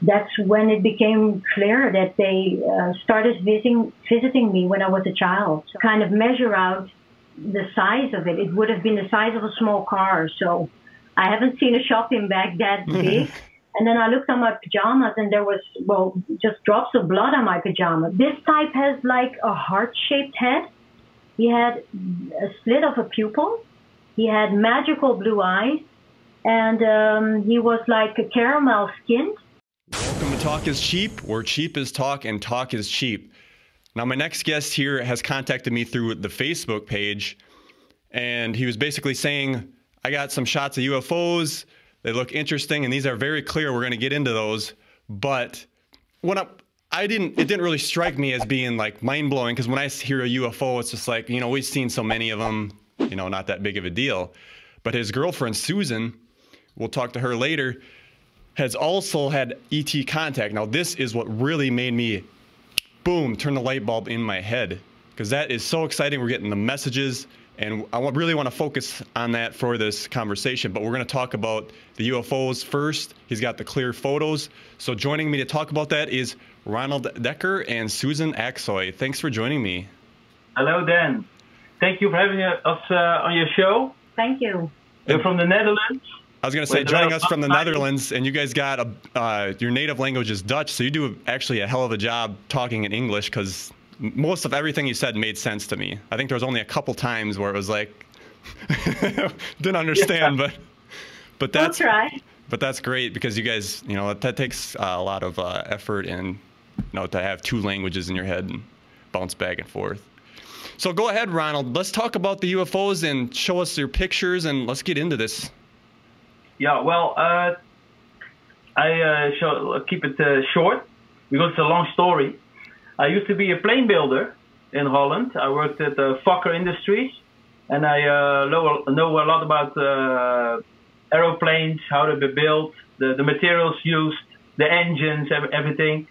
that's when it became clear that they started visiting me when I was a child. So kind of measure out the size of it. It would have been the size of a small car. So I haven't seen a shopping bag that big. And then I looked on my pajamas and there was, well, just drops of blood on my pajamas. This type has like a heart-shaped head. He had a slit of a pupil. He had magical blue eyes. And he was like a caramel skinned. Welcome to Talk is Cheap, where cheap is talk and talk is cheap. Now, my next guest here has contacted me through the Facebook page, and he was basically saying, I got some shots of UFOs. They look interesting, and these are very clear. We're going to get into those. But when it didn't really strike me as being like mind-blowing, because when I hear a UFO, it's just like, you know, we've seen so many of them, you know, not that big of a deal. But his girlfriend, Susan, we'll talk to her later, has also had ET contact. Now, this is what really made me, boom, turn the light bulb in my head, because that is so exciting. We're getting the messages, and I really want to focus on that for this conversation. But we're going to talk about the UFOs first. He's got the clear photos. So joining me to talk about that is Ronald Dekker and Susan Aksoy. Thanks for joining me. Hello, Dan. Thank you for having us on your show. Thank you. You're from the Netherlands. I was going to say, joining us from the Netherlands, and you guys got your native language is Dutch, so you do actually a hell of a job talking in English, because most of everything you said made sense to me. I think there was only a couple times where it was like, didn't understand, yeah. but that's right. But that's great, because you guys, you know, that takes a lot of effort, and you know, to have two languages in your head and bounce back and forth. So go ahead, Ronald. Let's talk about the UFOs and show us your pictures, and let's get into this. Yeah, well, I shall keep it short, because it's a long story. I used to be a plane builder in Holland. I worked at Fokker Industries, and I know a lot about aeroplanes, how to be built, the materials used, the engines, everything.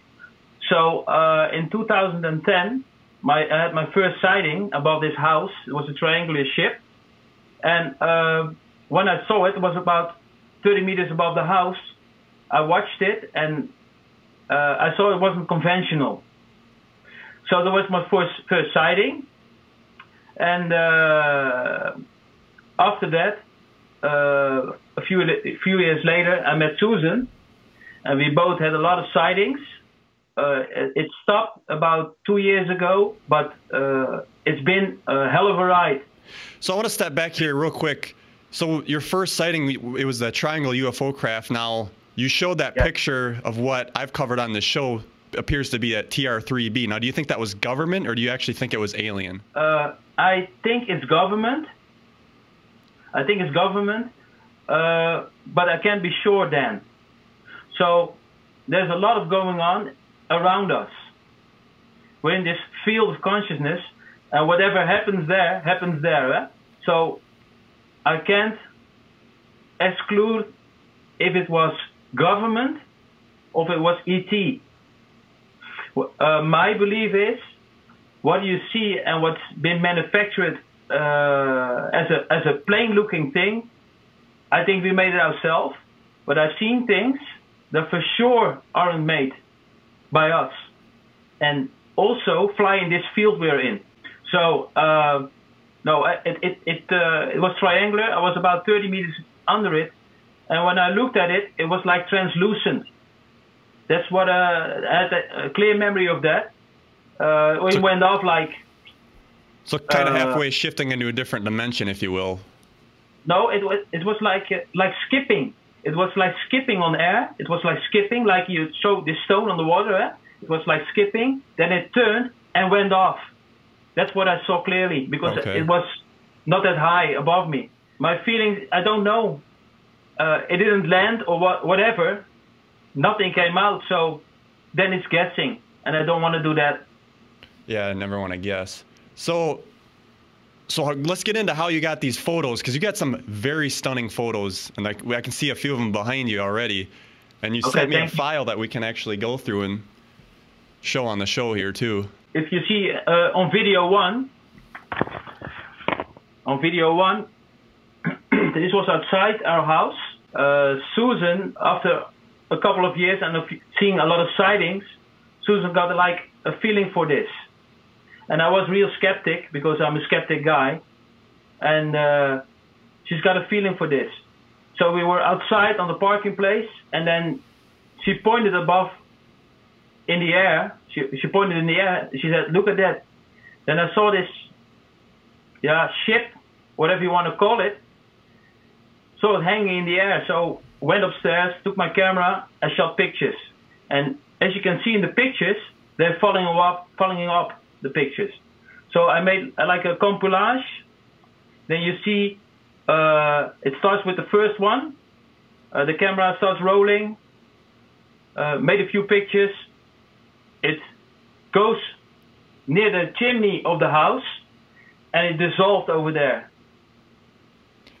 So in 2010, I had my first sighting above this house. It was a triangular ship, and when I saw it, it was about 30 meters above the house. I watched it, and I saw it wasn't conventional. So that was my first sighting. And after that, a few years later, I met Susan, and we both had a lot of sightings. It stopped about 2 years ago, but it's been a hell of a ride. So I want to step back here real quick. So your first sighting, it was the triangle UFO craft. Now, you showed that picture of what I've covered on this show, appears to be a TR-3B. Now, do you think that was government, or do you actually think it was alien? I think it's government. I think it's government, but I can't be sure, Dan. So there's a lot of going on around us. We're in this field of consciousness, and whatever happens there, happens there. Eh? So I can't exclude if it was government or if it was ET. My belief is what you see and what's been manufactured as a plain-looking thing, I think we made it ourselves. But I've seen things that for sure aren't made by us, and also fly in this field we're in. So no, it was triangular. I was about 30 meters under it, and when I looked at it, it was like translucent. That's what I had a clear memory of that. It went off like. So kind of halfway shifting into a different dimension, if you will. No, it was like skipping. It was like skipping on air. It was like skipping, like you throw this stone on the water. Eh? It was like skipping. Then it turned and went off. That's what I saw clearly, because it was not that high above me. My feelings, I don't know. It didn't land or whatever. Nothing came out, so then it's guessing, and I don't want to do that. Yeah, I never want to guess. So let's get into how you got these photos, because you got some very stunning photos, and I can see a few of them behind you already. And you sent me a file that we can actually go through and show on the show here too. If you see on video one, this was outside our house. Susan, after a couple of years and seeing a lot of sightings, Susan got like a feeling for this. And I was real skeptic because I'm a skeptic guy. And she's got a feeling for this. So we were outside on the parking place, and then she pointed above in the air. She pointed in the air. She said, "Look at that." Then I saw this, ship, whatever you want to call it. Saw it hanging in the air. So went upstairs, took my camera, and shot pictures. And as you can see in the pictures, they're following up the pictures. So I made like a compilage. Then you see, it starts with the first one. The camera starts rolling. Made a few pictures. It goes near the chimney of the house, and it dissolved over there.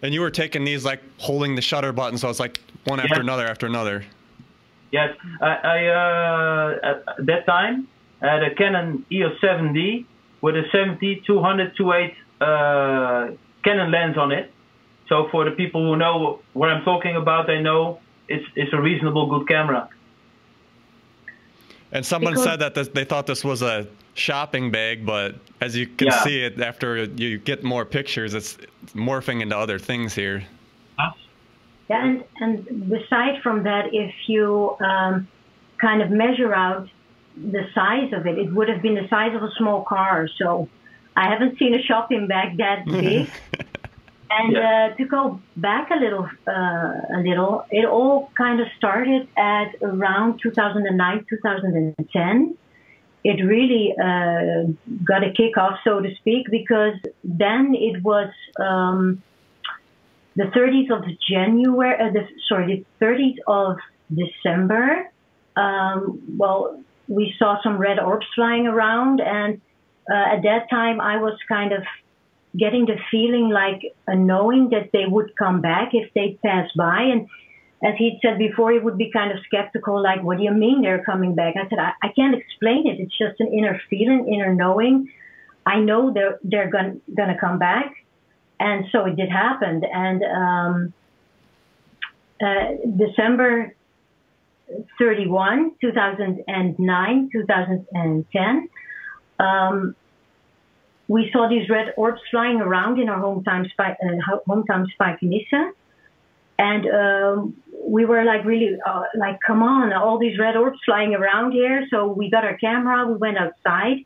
And you were taking these like holding the shutter button, so it's like one after another after another. Yes, I at that time I had a Canon EOS 7D with a 70-200-2.8 Canon lens on it. So for the people who know what I'm talking about, they know it's a reasonable good camera. And someone said that they thought this was a shopping bag, but as you can see it, after you get more pictures, it's morphing into other things here. Yeah, and aside from that, if you kind of measure out the size of it, it would have been the size of a small car. So I haven't seen a shopping bag that big. And to go back a little, it all kind of started at around 2009, 2010. It really got a kick off, so to speak, because then it was the 30th of January, the 30th of December. Well, we saw some red orbs flying around, and at that time I was kind of getting the feeling like a knowing that they would come back if they pass by. And as he said before, he would be kind of skeptical, like, what do you mean they're coming back? I said, I can't explain it. It's just an inner feeling, inner knowing. I know they're gonna come back. And so it did happen. And December 31, 2009, 2010, we saw these red orbs flying around in our hometown Spijkenisse. And we were like really like, come on, all these red orbs flying around here. So we got our camera, we went outside,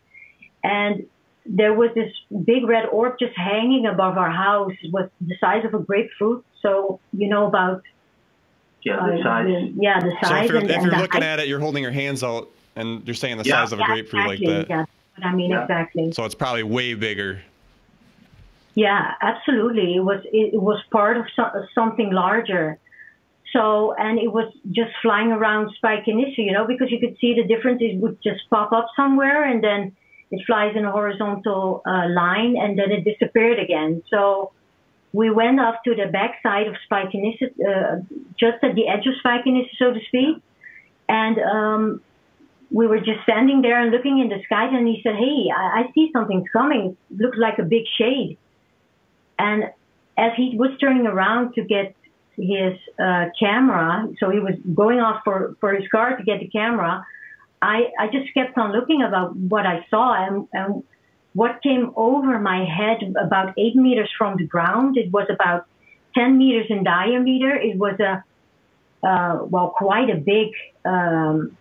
and there was this big red orb just hanging above our house. It was the size of a grapefruit. So you know about the size. The size. So if you're looking at it, you're holding your hands out, and you're saying the size of a grapefruit exactly, like that. Yeah, I mean, exactly. So it's probably way bigger. Yeah, absolutely. It was part of something larger. So, and it was just flying around Spijkenisse, you know, because you could see the difference. It would just pop up somewhere, and then it flies in a horizontal line, and then it disappeared again. So we went up to the backside of Spijkenisse, just at the edge of Spijkenisse, so to speak, and we were just standing there and looking in the sky, and he said, "Hey, I see something's coming. It looks like a big shade." And as he was turning around to get his camera, so he was going off for his car to get the camera, I just kept on looking about what I saw, and what came over my head about 8 meters from the ground. It was about 10 meters in diameter. It was quite a big, the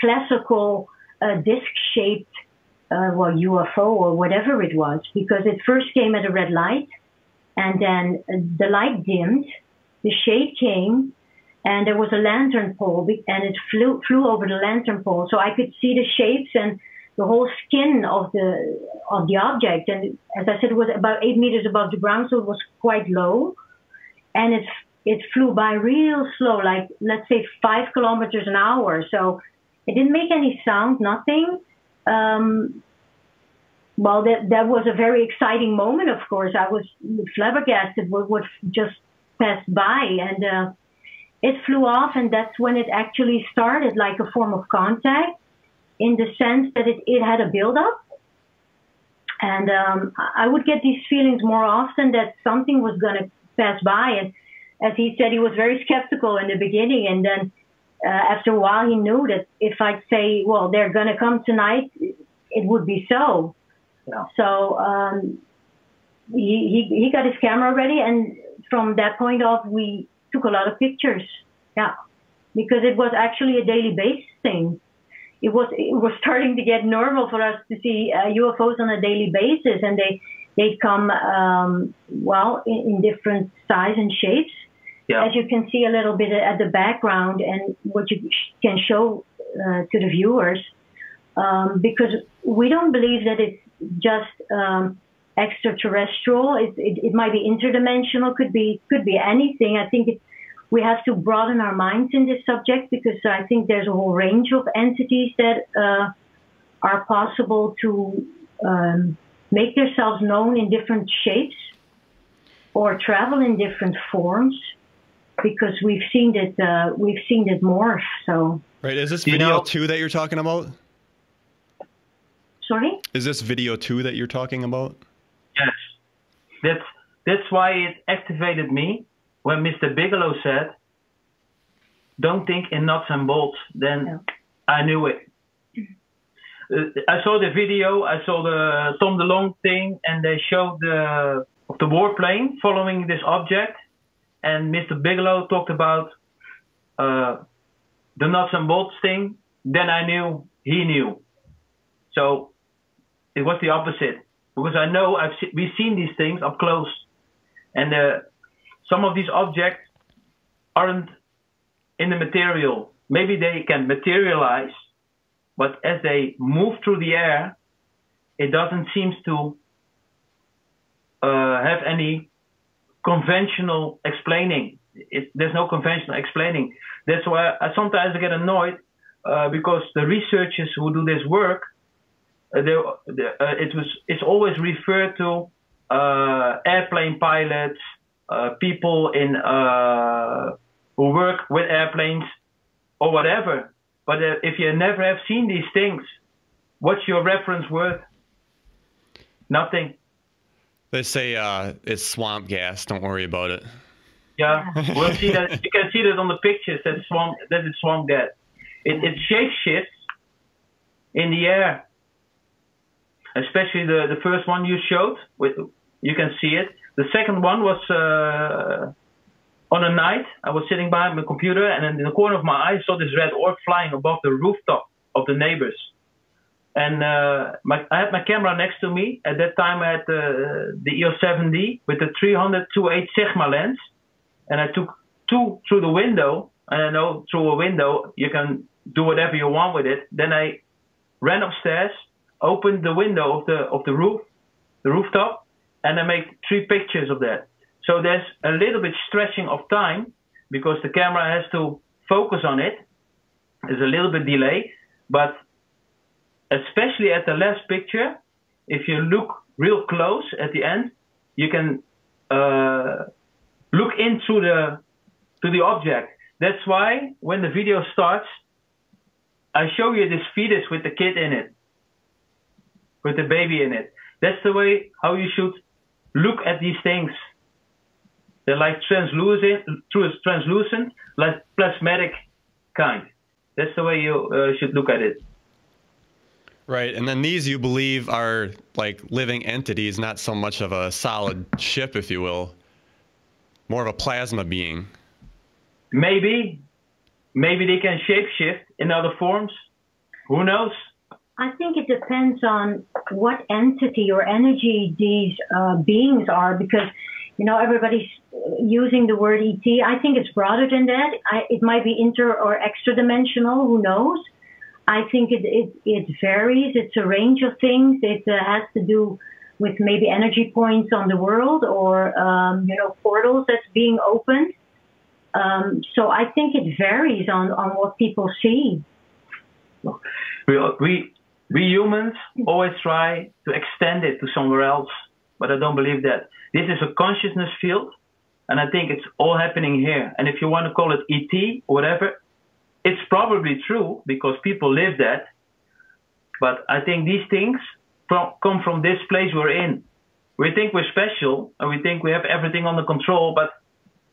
classical disc-shaped UFO or whatever it was, because it first came at a red light, and then the light dimmed, the shade came, and there was a lantern pole, and it flew over the lantern pole, so I could see the shapes and the whole skin of the object. And as I said, it was about 8 meters above the ground, so it was quite low, and it flew by real slow, like let's say 5 kilometers an hour. So it didn't make any sound, nothing. Well, that was a very exciting moment, of course. I was flabbergasted what just passed by, and it flew off, and that's when it actually started, like a form of contact, in the sense that it had a build-up. And I would get these feelings more often that something was going to pass by. And as he said, he was very skeptical in the beginning, and then after a while, he knew that if I'd say, well, they're going to come tonight, it would be so. Yeah. So he got his camera ready, and from that point off, we took a lot of pictures. Yeah, because it was actually a daily basis thing. It was starting to get normal for us to see UFOs on a daily basis, and they come in different size and shapes. Yeah. As you can see a little bit at the background, and what you can show to the viewers, because we don't believe that it's just extraterrestrial. It might be interdimensional, could be anything. I think we have to broaden our minds in this subject, because I think there's a whole range of entities that are possible to make themselves known in different shapes or travel in different forms, because we've seen it morph. So right, is this video 2 that you're talking about? Sorry? Is this video 2 that you're talking about? Yes, that's why it activated me when Mr. Bigelow said, "Don't think in nuts and bolts." Then I knew it. I saw the video. I saw the Tom DeLonge thing, and they showed the warplane following this object. And Mr. Bigelow talked about the nuts and bolts thing. Then I knew he knew. So it was the opposite, because I know we've seen these things up close, and some of these objects aren't in the material. Maybe they can materialize, but as they move through the air, it doesn't seem to have any conventional explaining. There's no conventional explaining. That's why I sometimes get annoyed, because the researchers who do this work, it's always referred to airplane pilots, people who work with airplanes or whatever. But if you never have seen these things, what's your reference worth? Nothing. They say it's swamp gas. Don't worry about it. Yeah, we'll see that. You can see that on the pictures. That is swamp gas. It shape shifts in the air. Especially the first one you showed. You can see it. The second one was on a night. I was sitting behind my computer, and in the corner of my eye, I saw this red orb flying above the rooftop of the neighbors. And I had my camera next to me. At that time, I had the EOS 7D with the 300-2.8 Sigma lens. And I took 2 through the window. And I know through a window, you can do whatever you want with it. Then I ran upstairs, opened the window of the rooftop, and I made 3 pictures of that. So there's a little bit stretching of time, because the camera has to focus on it. There's a little bit delay, but especially at the last picture, if you look real close at the end, you can look into the object. That's why when the video starts, I show you this fetus with the kid in it, with the baby in it. That's the way how you should look at these things. They're like translucent, like plasmatic kind. That's the way you should look at it. Right, and then these you believe are like living entities, not so much of a solid ship, if you will, more of a plasma being. Maybe they can shapeshift in other forms. Who knows? I think it depends on what entity or energy these beings are, because, you know, everybody's using the word ET. I think it's broader than that. It might be inter or extra dimensional. Who knows? I think it varies. It's a range of things. It has to do with maybe energy points on the world, or portals that's being opened. So I think it varies on what people see. We humans always try to extend it to somewhere else, but I don't believe that. This is a consciousness field, and I think it's all happening here. And if you want to call it ET or whatever, it's probably true because people live that. But I think these things come from this place we're in. We think we're special, and we think we have everything under control, but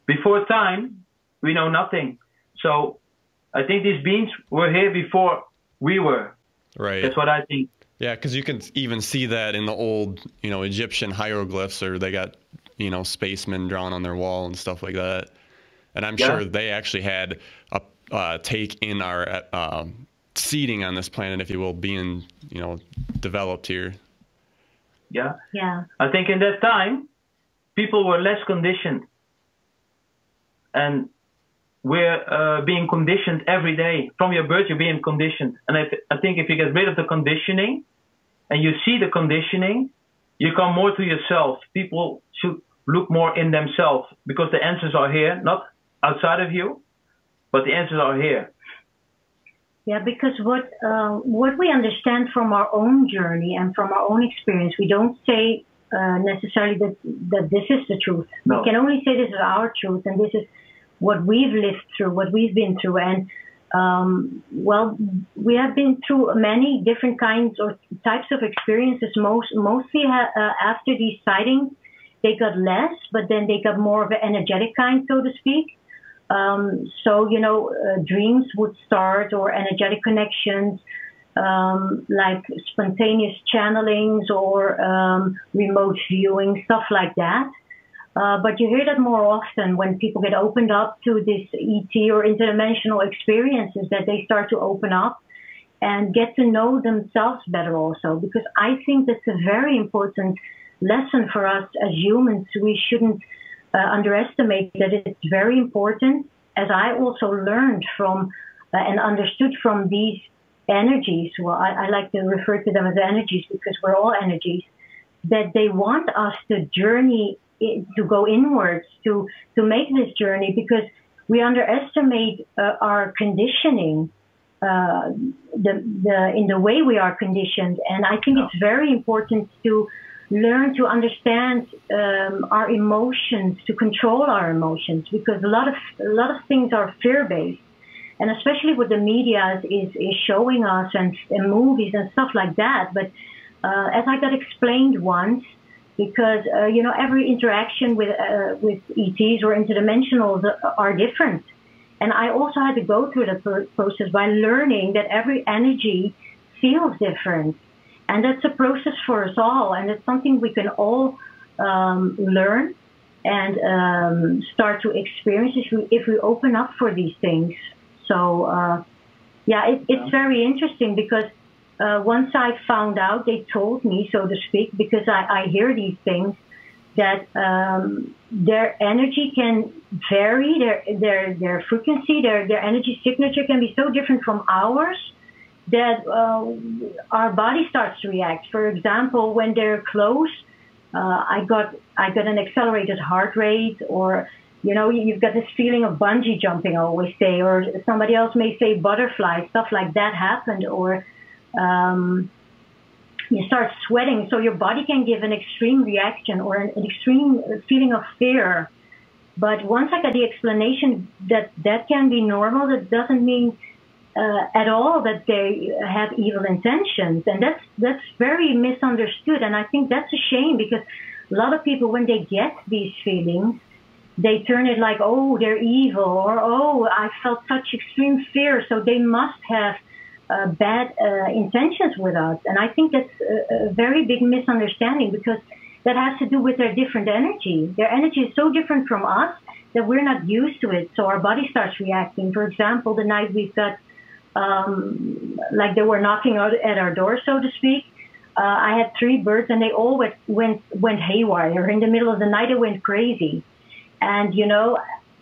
before time, we know nothing. So I think these beings were here before we were. Right. That's what I think. Yeah, because you can even see that in the old, Egyptian hieroglyphs, or they got, spacemen drawn on their wall and stuff like that. And I'm sure they actually had a take in our seeding on this planet, if you will, being, developed here. Yeah. Yeah. I think in that time, people were less conditioned. And we're being conditioned every day. From your birth, you're being conditioned. And I think if you get rid of the conditioning and you see the conditioning, you come more to yourself. People should look more in themselves because the answers are here, not outside of you, but the answers are here. Yeah, because what we understand from our own journey and from our own experience, we don't say necessarily that this is the truth. No. We can only say this is our truth, and this is what we've lived through, what we've been through. And, we have been through many different kinds or types of experiences. Mostly after these sightings, they got less, but then they got more of an energetic kind, so to speak. Dreams would start, or energetic connections, like spontaneous channelings or remote viewing, stuff like that. But you hear that more often when people get opened up to this ET or interdimensional experiences, that they start to open up and get to know themselves better also. Because I think that's a very important lesson for us as humans. We shouldn't underestimate that it's very important, as I also learned from and understood from these energies. Well, I like to refer to them as energies because we're all energies, that they want us to journey, to go inwards, to make this journey, because we underestimate our conditioning, in the way we are conditioned. And I think it's very important to learn to understand our emotions, to control our emotions, because a lot of things are fear-based, and especially what the media is showing us, and movies and stuff like that. But as I got explained once, because every interaction with ETs or interdimensionals are different, and I also had to go through the process by learning that every energy feels different. And that's a process for us all, and it's something we can all learn and start to experience if we open up for these things. So, it's very interesting, because once I found out, they told me, so to speak, because I hear these things, that their energy can vary, their frequency, their energy signature can be so different from ours, that our body starts to react. For example, when they're close, I got an accelerated heart rate, or you've got this feeling of bungee jumping, I always say, or somebody else may say butterfly, stuff like that happened, or you start sweating, so your body can give an extreme reaction or an extreme feeling of fear. But once I got the explanation that can be normal, that doesn't mean at all that they have evil intentions, and that's very misunderstood. And I think that's a shame, because a lot of people, when they get these feelings, they turn it like, oh, they're evil, or oh, I felt such extreme fear, so they must have bad intentions with us. And I think that's a very big misunderstanding, because that has to do with their different energy. Their energy is so different from us that we're not used to it, so our body starts reacting. For example, the night we've got like they were knocking at our door, so to speak. I had 3 birds, and they all went haywire. In the middle of the night, it went crazy. And,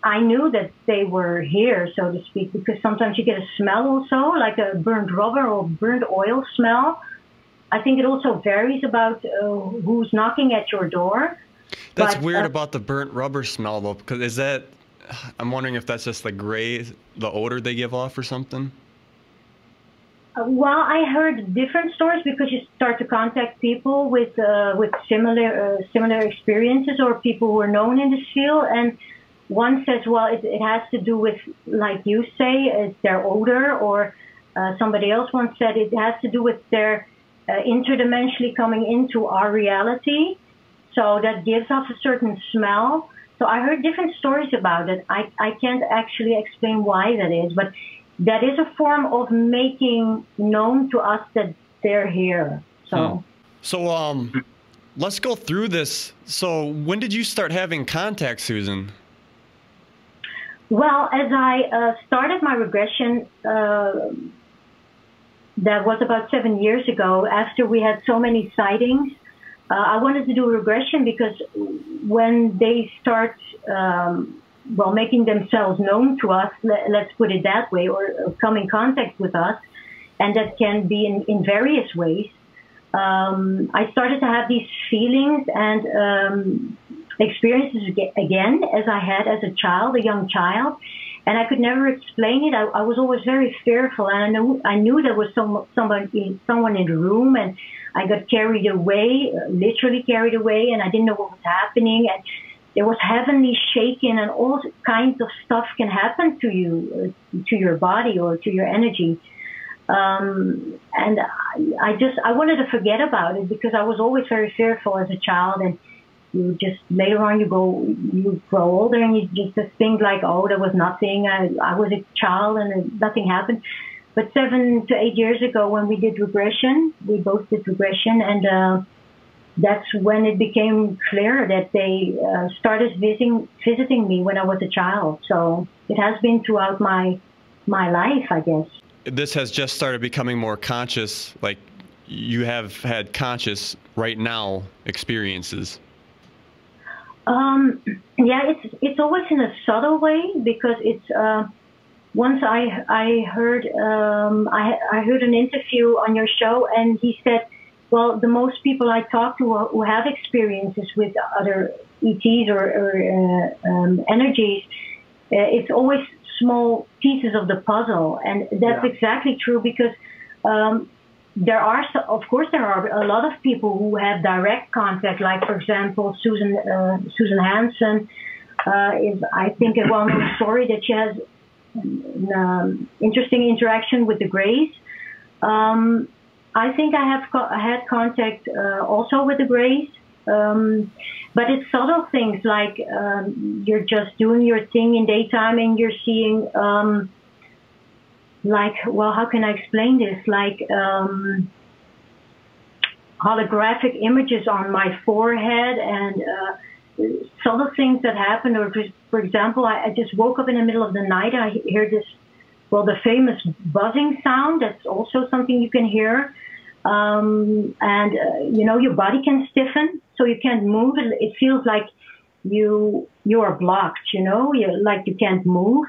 I knew that they were here, so to speak, because sometimes you get a smell also, like a burnt rubber or burnt oil smell. I think it also varies about who's knocking at your door. That's weird about the burnt rubber smell, though, because I'm wondering if that's just the odor they give off or something. Well, I heard different stories, because you start to contact people with similar experiences, or people who are known in this field, and one says, well, it has to do with, like you say, it's their odor, or somebody else once said it has to do with their interdimensionally coming into our reality, so that gives off a certain smell. So I heard different stories about it. I can't actually explain why that is, but that is a form of making known to us that they're here. So, let's go through this. So when did you start having contact, Susan? Well, as I started my regression, that was about 7 years ago, after we had so many sightings. I wanted to do regression because when they start, making themselves known to us, let's put it that way, or come in contact with us, and that can be in various ways. I started to have these feelings and experiences again, as I had as a child, a young child, and I could never explain it. I was always very fearful, and I knew there was someone in the room, and I got carried away, literally carried away, and I didn't know what was happening, and there was heavenly shaking, and all kinds of stuff can happen to you, to your body or to your energy. And I wanted to forget about it because I was always very fearful as a child, and you just later on you grow older and you just think like, oh, there was nothing. I was a child and nothing happened. But 7 to 8 years ago, when we did regression, we both did regression, and that's when it became clear that they started visiting me when I was a child. So it has been throughout my life, I guess. This has just started becoming more conscious, like you have had conscious right now experiences. Yeah, it's always in a subtle way, because it's once I heard I heard an interview on your show, and he said, well, the most people I talk to who have experiences with other ETs or energies, it's always small pieces of the puzzle, and that's exactly true, because there are a lot of people who have direct contact, like, for example, Susan Hansen is, I think, a well-known story that she has an interesting interaction with the Greys. I think I have had contact also with the Greys, but it's subtle things like you're just doing your thing in daytime and you're seeing how can I explain this? Like holographic images on my forehead, and subtle things that happen. Or, for example, I just woke up in the middle of the night. I hear this, the famous buzzing sound. That's also something you can hear. Your body can stiffen, so you can't move. It feels like you are blocked, you can't move.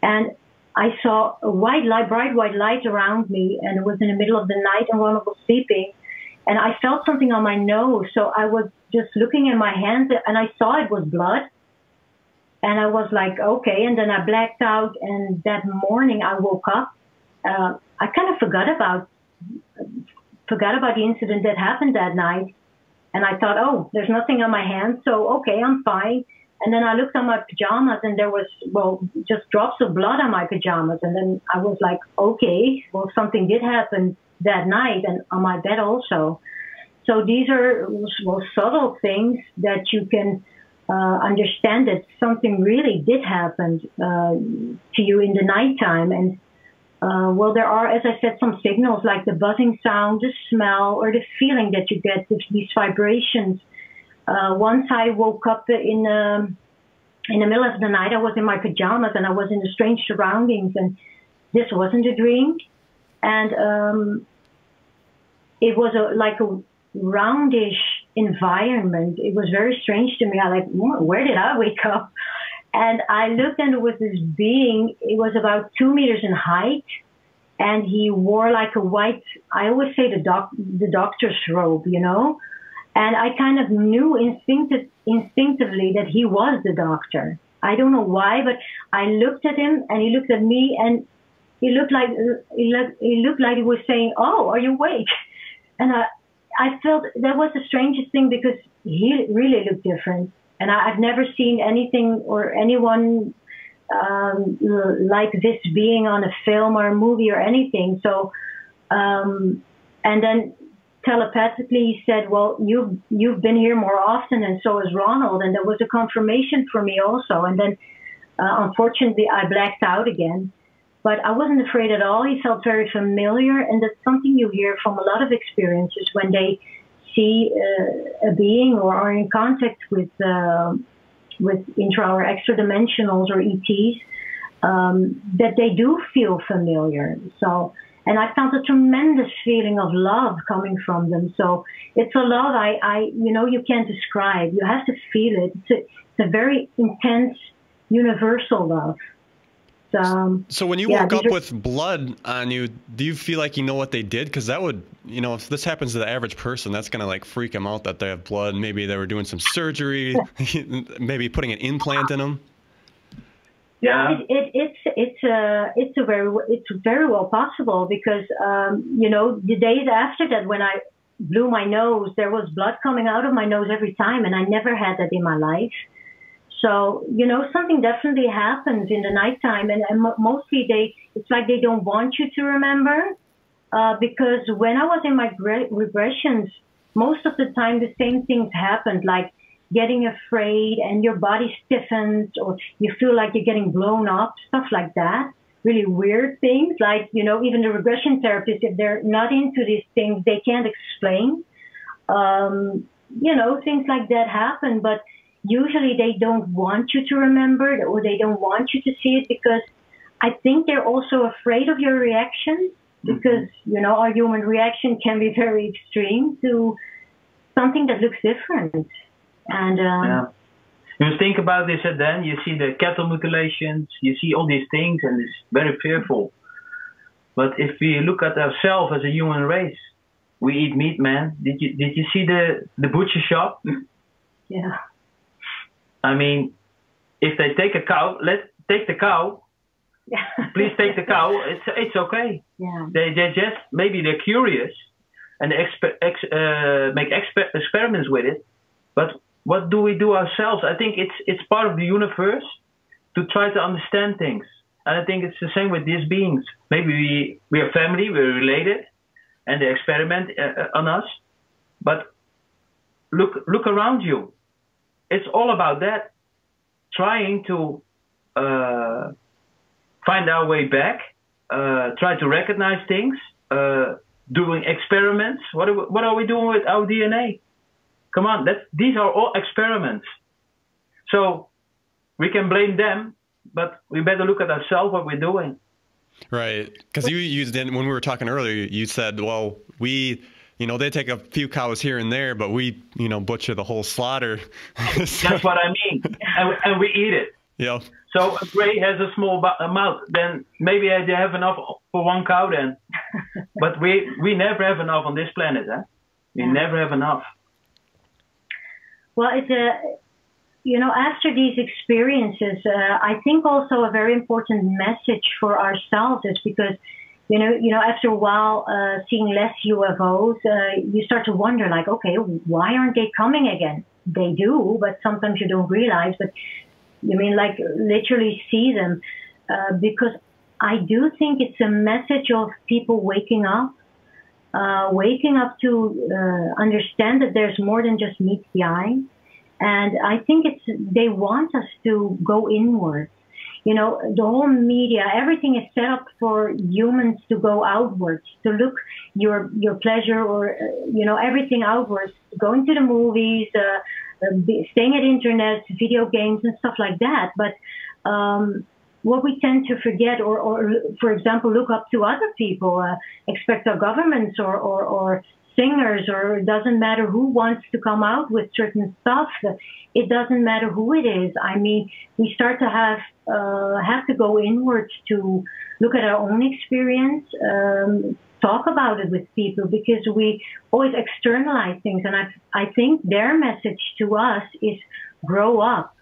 And I saw a bright white light around me, and it was in the middle of the night, and one was sleeping, and I felt something on my nose. So I was just looking at my hands, and I saw it was blood, and I was like, okay. And then I blacked out, and that morning I woke up. I kind of forgot about the incident that happened that night, and I thought, oh, there's nothing on my hands, so okay, I'm fine. And then I looked on my pajamas, and there was, just drops of blood on my pajamas. And then I was like, okay, something did happen that night, and on my bed also. So these are subtle things that you can understand that something really did happen to you in the nighttime. And there are, as I said, some signals like the buzzing sound, the smell, or the feeling that you get with these vibrations. Once I woke up in the middle of the night, I was in my pajamas and I was in strange surroundings, and this wasn't a dream. And it was like a roundish environment. It was very strange to me. I where did I wake up? And I looked, and it was this being. It was about 2 meters in height, and he wore like a white, I always say the doctor's robe, And I kind of knew instinctively that he was the doctor. I don't know why, but I looked at him, and he looked at me, and he looked like he was saying, "Oh, are you awake?" And I felt that was the strangest thing, because he really looked different, and I've never seen anything or anyone like this being on a film or a movie or anything. So, and then telepathically he said, well, you've been here more often, and so has Ronald. And there was a confirmation for me also. And then unfortunately I blacked out again. But I wasn't afraid at all. He felt very familiar, and that's something you hear from a lot of experiences when they see a being or are in contact with intra or extra dimensionals or ETs, that they do feel familiar. So, and I felt a tremendous feeling of love coming from them. So it's a love you can't describe. You have to feel it. It's a very intense, universal love. So when you woke up with blood on you, do you feel like you know what they did? Because that would, if this happens to the average person, that's going to like freak them out that they have blood. Maybe they were doing some surgery, maybe putting an implant in them. Yeah, it's very well possible because the days after that, when I blew my nose, there was blood coming out of my nose every time, and I never had that in my life. So, something definitely happens in the nighttime, and mostly it's like they don't want you to remember, because when I was in my regressions, most of the time the same things happened, like getting afraid and your body stiffens, or you feel like you're getting blown up, stuff like that. Really weird things, like, even the regression therapists, if they're not into these things, they can't explain. Things like that happen, but usually they don't want you to remember it, or they don't want you to see it, because I think they're also afraid of your reaction, because, our human reaction can be very extreme to something that looks different. And you think about this, and then you see the cattle mutilations, you see all these things, and it's very fearful. But if we look at ourselves as a human race, we eat meat, man. Did you see the butcher shop? Yeah. I mean, if they take a cow, let's take the cow. Please take the cow. It's okay. Yeah. They just, maybe they're curious, and they make experiments with it. But what do we do ourselves? I think it's part of the universe to try to understand things. And I think it's the same with these beings. Maybe we are family, we're related, and they experiment on us. But look around you. It's all about that. Trying to find our way back, try to recognize things, doing experiments. What are we doing with our DNA? Come on, these are all experiments. So we can blame them, but we better look at ourselves, what we're doing. Right. Because you used it when we were talking earlier, you said, well, they take a few cows here and there, but we, butcher the whole slaughter. So, that's what I mean. And we eat it. Yeah. So a gray has a small mouth, then maybe they have enough for one cow then. But we never have enough on this planet, huh? We never have enough. Well, it's after these experiences, I think also a very important message for ourselves is because, after a while, seeing less UFOs, you start to wonder, like, okay, why aren't they coming again? They do, but sometimes you don't realize. But you mean like literally see them? Because I do think it's a message of people waking up to understand that there's more than just meets the eye. And I think they want us to go inward. The whole media, everything is set up for humans to go outwards, to look your pleasure or, everything outwards, going to the movies, staying at internet, video games and stuff like that. But what we tend to forget or for example, look up to other people, expect our governments or singers, or it doesn't matter who wants to come out with certain stuff. It doesn't matter who it is. I mean, we start to have to go inwards to look at our own experience, talk about it with people, because we always externalize things. And I think their message to us is grow up.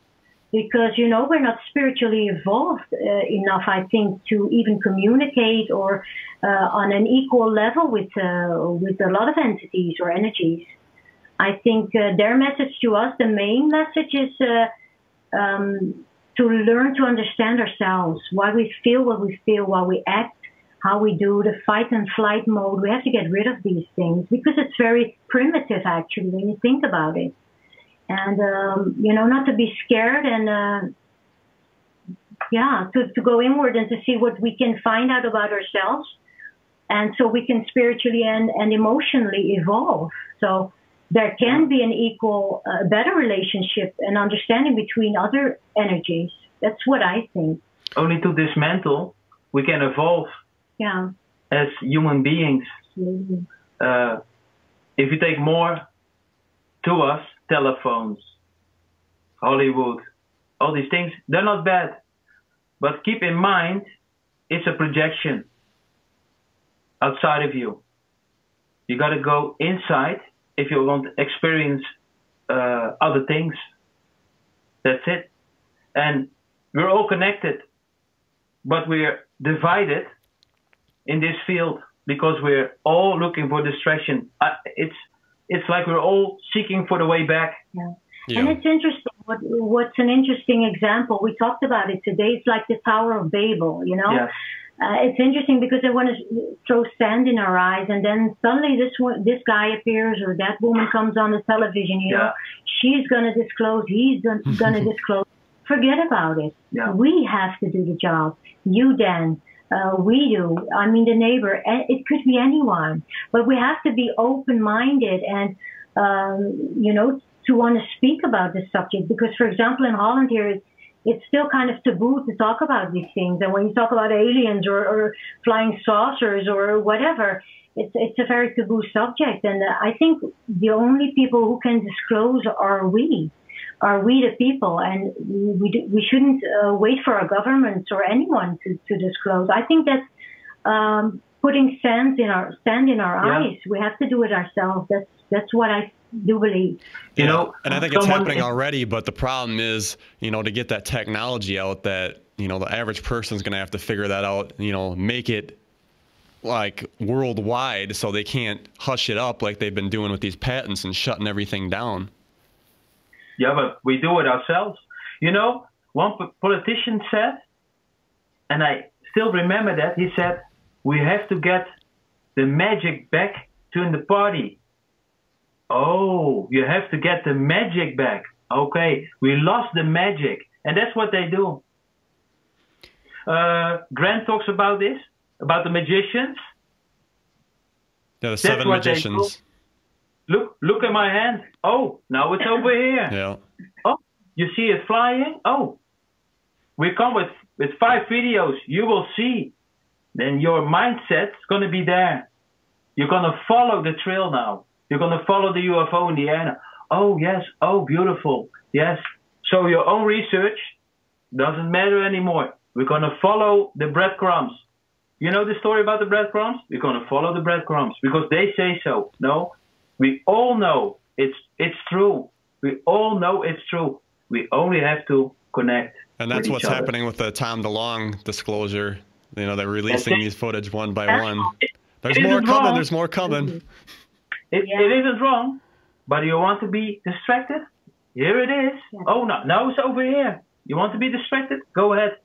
Because, we're not spiritually evolved enough, I think, to even communicate or on an equal level with a lot of entities or energies. I think their message to us, the main message is to learn to understand ourselves, why we feel what we feel, why we act, how we do the fight and flight mode. We have to get rid of these things because it's very primitive, actually, when you think about it. And, not to be scared and yeah, to go inward and to see what we can find out about ourselves, and so we can spiritually and emotionally evolve. So there can be an equal, better relationship and understanding between other energies. That's what I think. Only to dismantle, we can evolve as human beings. If you take more to us, telephones, Hollywood, all these things, they're not bad. But keep in mind, it's a projection outside of you. You got to go inside if you want to experience other things. That's it. And we're all connected, but we're divided in this field because we're all looking for distraction. It's like we're all seeking for the way back. Yeah. And it's interesting. What's an interesting example? We talked about it today. It's like the Tower of Babel, you know? Yes. It's interesting because they want to throw sand in our eyes, and then suddenly this guy appears or that woman comes on the television, you know? She's going to disclose, he's going to disclose. Forget about it. Yeah. We have to do the job. You, Dan. We do. I mean, the neighbor. It could be anyone. But we have to be open-minded and, you know, to want to speak about this subject. Because, for example, in Holland here, it's still kind of taboo to talk about these things. And when you talk about aliens or flying saucers or whatever, it's a very taboo subject. And I think the only people who can disclose are we. Are we the people? And we shouldn't wait for our governments or anyone to disclose. I think that's putting sand in our eyes. We have to do it ourselves. That's what I do believe. You know, and I think it's happening already, but the problem is, you know, to get that technology out, that, you know, the average person's going to have to figure that out, you know, make it like worldwide so they can't hush it up like they've been doing with these patents and shutting everything down. Yeah, but we do it ourselves. You know, one politician said, and I still remember that, he said, we have to get the magic back to the party. Oh, you have to get the magic back. Okay, we lost the magic. And that's what they do. Grant talks about this, about the magicians. Yeah, the seven magicians. Look at my hand. Oh, now it's over here. Yeah. Oh, you see it flying? Oh, we come with 5 videos. You will see. Then your mindset's going to be there. You're going to follow the trail now. You're going to follow the UFO in the air now. Oh, yes. Oh, beautiful. Yes. So your own research doesn't matter anymore. We're going to follow the breadcrumbs. You know the story about the breadcrumbs? We're going to follow the breadcrumbs because they say so. No? We all know it's true. We all know it's true. We only have to connect. And that's what's happening with the Tom DeLonge disclosure. You know, they're releasing these footage one by one. There's more coming. Wrong. There's more coming. It isn't wrong, but you want to be distracted? Here it is. Oh, no, now it's over here. You want to be distracted? Go ahead.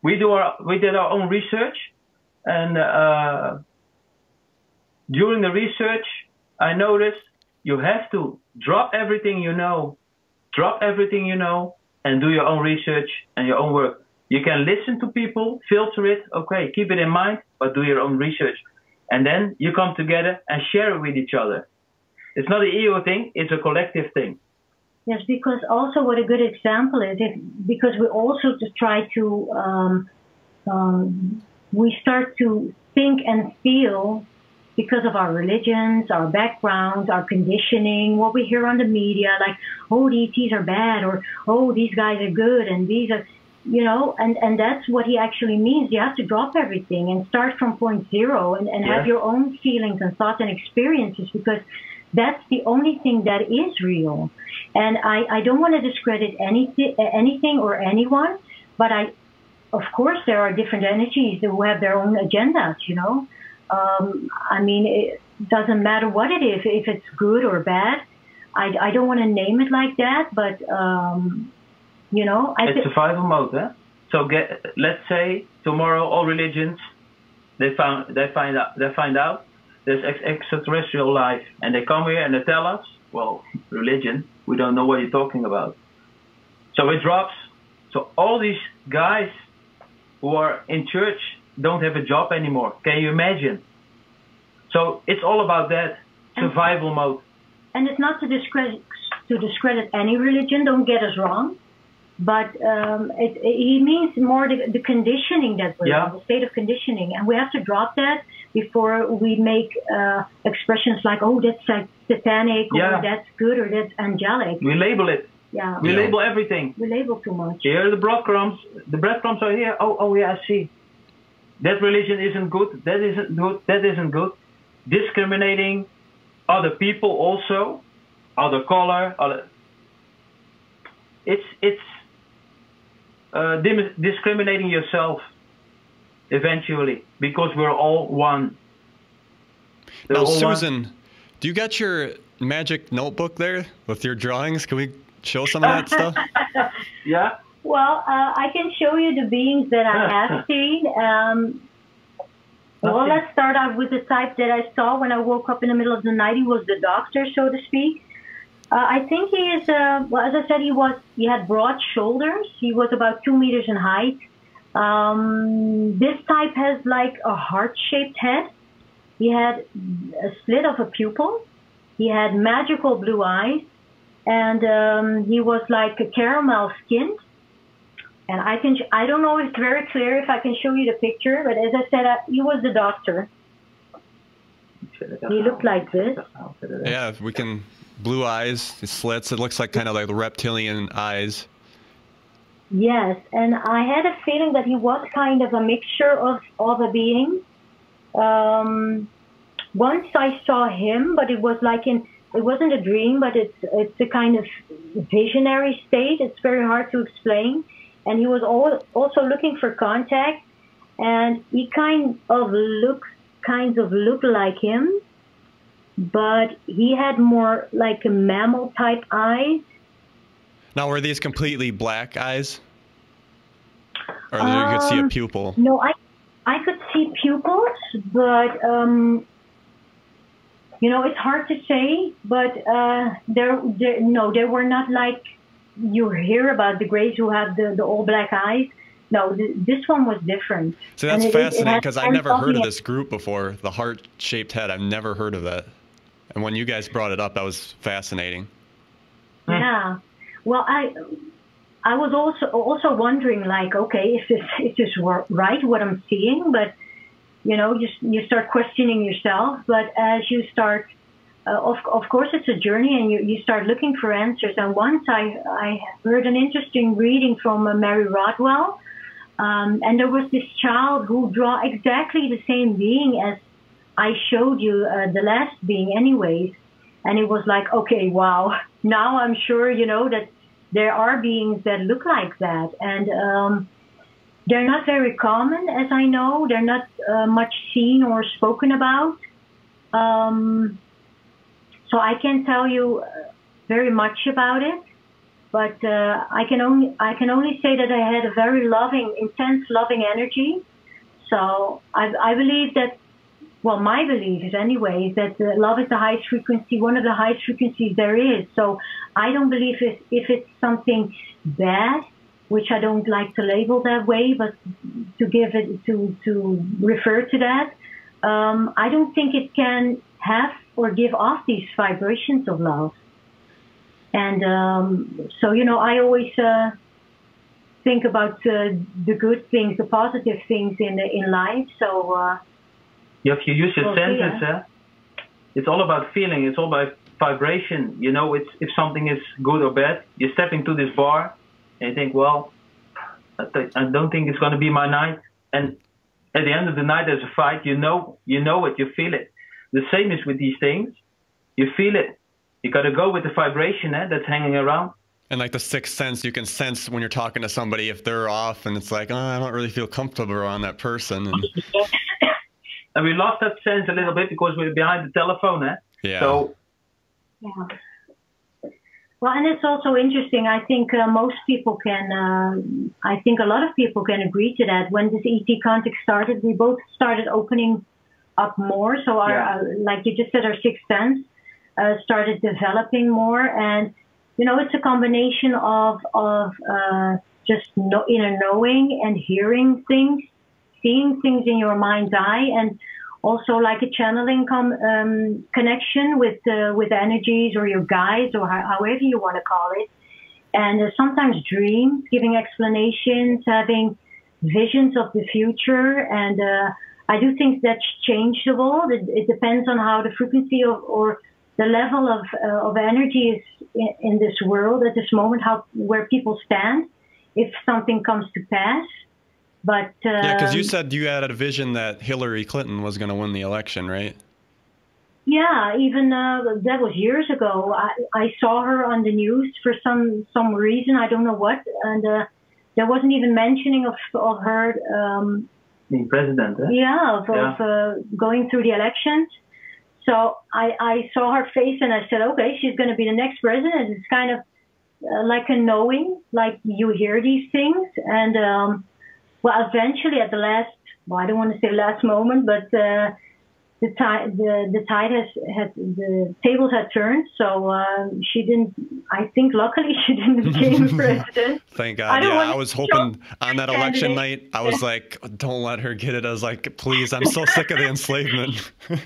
We did our own research, and during the research, I noticed you have to drop everything you know, and do your own research and your own work. You can listen to people, filter it, okay, keep it in mind, but do your own research. And then you come together and share it with each other. It's not an ego thing, it's a collective thing. Yes, because also what a good example is, because we also just try to, we start to think and feel because of our religions, our backgrounds, our conditioning, what we hear on the media, like, oh, the ETs are bad, or, oh, these guys are good, and these are, you know, and that's what he actually means. You have to drop everything and start from point zero and have your own feelings and thoughts and experiences, because that's the only thing that is real. And I don't want to discredit anything or anyone, but of course, there are different energies who have their own agendas, you know. I mean, it doesn't matter what it is, if it's good or bad. I don't want to name it like that, but, you know. It's survival mode, huh? So let's say tomorrow all religions, they find out there's extraterrestrial life, and they come here and they tell us, well, religion, we don't know what you're talking about. So it drops, So all these guys who are in church don't have a job anymore. Can you imagine? So it's all about that survival mode. And it's not to discredit any religion, don't get us wrong. But it means more the conditioning that we're in, the state of conditioning. And we have to drop that before we make expressions like, oh, that's satanic, or that's good, or that's angelic. We label it. Yeah. We label everything. We label too much. Here are the breadcrumbs. The breadcrumbs are here. Oh, yeah, I see. That religion isn't good. That isn't good. That isn't good. Discriminating other people also, other color, it's discriminating yourself eventually, because we're all one. Now, Susan, do you got your magic notebook there with your drawings? Can we show some of that stuff? Yeah. Well, I can show you the beings that I have seen. Well, let's start out with the type that I saw when I woke up in the middle of the night. He was the doctor, so to speak. I think he is, well, as I said, he had broad shoulders. He was about 2 meters in height. This type has like a heart-shaped head. He had a slit of a pupil. He had magical blue eyes. And he was like a caramel skinned. And I don't know if it's very clear if I can show you the picture, but as I said, he was the doctor. He looked like this. Yeah, we can, blue eyes, slits, it looks like kind of like the reptilian eyes. Yes, and I had a feeling that he was kind of a mixture of a being. Once I saw him, but it was like it wasn't a dream, but it's a kind of visionary state. It's very hard to explain. And he was also looking for contact, and he kind of looked like him, but he had more like a mammal type eyes. Now, were these completely black eyes, or you could see a pupil? No, I could see pupils, but you know, it's hard to say. But they were not like you hear about the Greys who have the all black eyes. No, this one was different. So that's fascinating, because I never heard of this group before, the heart-shaped head. I've never heard of that. And when you guys brought it up, that was fascinating. Yeah. Well, I was also wondering, like, okay, is this right, what I'm seeing? But, you know, you start questioning yourself. But as you start, of course, it's a journey, and you start looking for answers. And once I heard an interesting reading from Mary Rodwell, and there was this child who drew exactly the same being as I showed you, the last being anyways. And it was like, okay, wow, now I'm sure, you know, that there are beings that look like that. And they're not very common, as I know. They're not much seen or spoken about. So I can't tell you very much about it. But I can only say that I had a very loving, intense loving energy. So I believe that, well, my belief is anyway, that love is the highest frequency, one of the highest frequencies there is. So I don't believe if it's something bad, which I don't like to label that way, but to give it, to refer to that, I don't think it can have or give off these vibrations of love. And so, you know, I always think about the good things, the positive things in life. So if you use your senses, it's all about feeling. It's all about vibration. You know, it's if something is good or bad. You step into this bar and you think, well, I don't think it's going to be my night. And at the end of the night, there's a fight. You know it. You feel it. The same is with these things. You feel it. You got to go with the vibration that's hanging around. And like the sixth sense, you can sense when you're talking to somebody if they're off, and it's like, oh, I don't really feel comfortable around that person. And we lost that sense a little bit because we're behind the telephone, Yeah. So. Yeah. Well, and it's also interesting. I think most people can. I think a lot of people can agree to that. When this ET contact started, we both started opening up more. So our, like you just said, our sixth sense started developing more, and you know, it's a combination of just inner knowing and hearing things, seeing things in your mind's eye, and also like a channeling connection with energies or your guides or however you want to call it. And sometimes dreams, giving explanations, having visions of the future. And I do think that's changeable. It depends on how the frequency or the level of energy is in this world at this moment, where people stand, if something comes to pass. But yeah, because you said you had a vision that Hillary Clinton was going to win the election, right? Yeah, even that was years ago. I saw her on the news for some reason, I don't know what, and there wasn't even mentioning of her being president. Eh? Yeah, of going through the elections. So I saw her face and I said, okay, she's going to be the next president. It's kind of like a knowing, like you hear these things. And well, eventually at the last, well, I don't want to say last moment, but the tables had turned. So she didn't, I think luckily she didn't become president. Thank God. I was hoping on that election night, I was like, don't let her get it. I was like, please, I'm so sick of the enslavement. Yeah.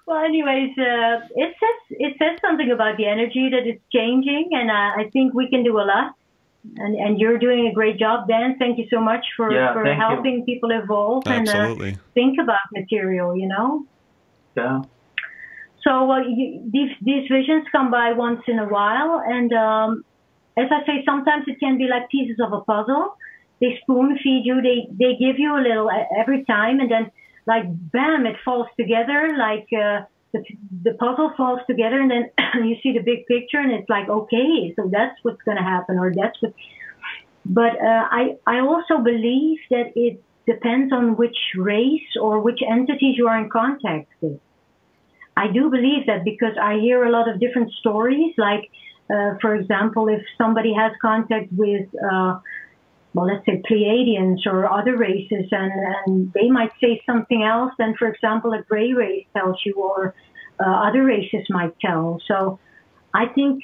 Well, anyways, it says something about the energy that it's changing, and I think we can do a lot. And you're doing a great job, Dan. Thank you so much for helping people evolve and think about material, you know? Yeah. So these visions come by once in a while, and as I say, sometimes it can be like pieces of a puzzle. They spoon feed you. They give you a little every time, and then like bam, it falls together. Like the puzzle falls together, and then you see the big picture, and it's like, okay, so that's what's going to happen, or that's what. But I also believe that it depends on which race or which entities you are in contact with. I do believe that because I hear a lot of different stories. Like, for example, if somebody has contact with, well, let's say Pleiadians or other races, and they might say something else than, for example, a gray race tells you, or other races might tell. So I think...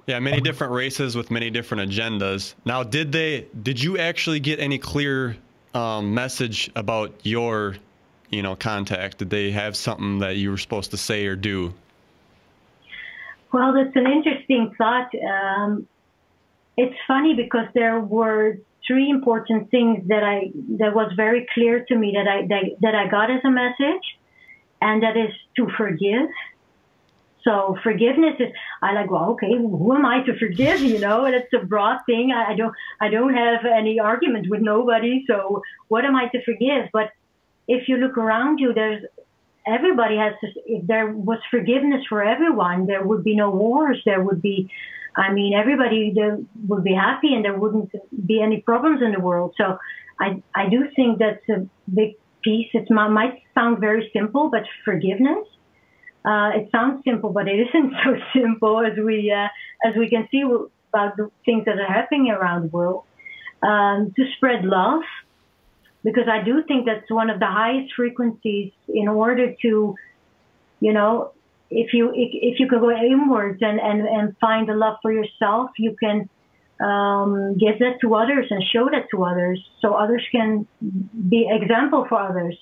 yeah, many different races with many different agendas. Now, did you actually get any clear message about your, contact? Did they have something that you were supposed to say or do? Well, that's an interesting thought. It's funny because there were three important things that was very clear to me that I got as a message, and that is to forgive. So forgiveness is, well, okay, who am I to forgive? It's a broad thing. I don't have any argument with nobody. So what am I to forgive? But if you look around you, everybody has to. If there was forgiveness for everyone, there would be no wars. There would be. Everybody would be happy, and there wouldn't be any problems in the world. So I do think that's a big piece. It might sound very simple, but forgiveness, it sounds simple, but it isn't so simple as we can see about the things that are happening around the world. To spread love, because I do think that's one of the highest frequencies in order to, if you can go inwards and find the love for yourself, you can give that to others and show that to others, so others can be example for others.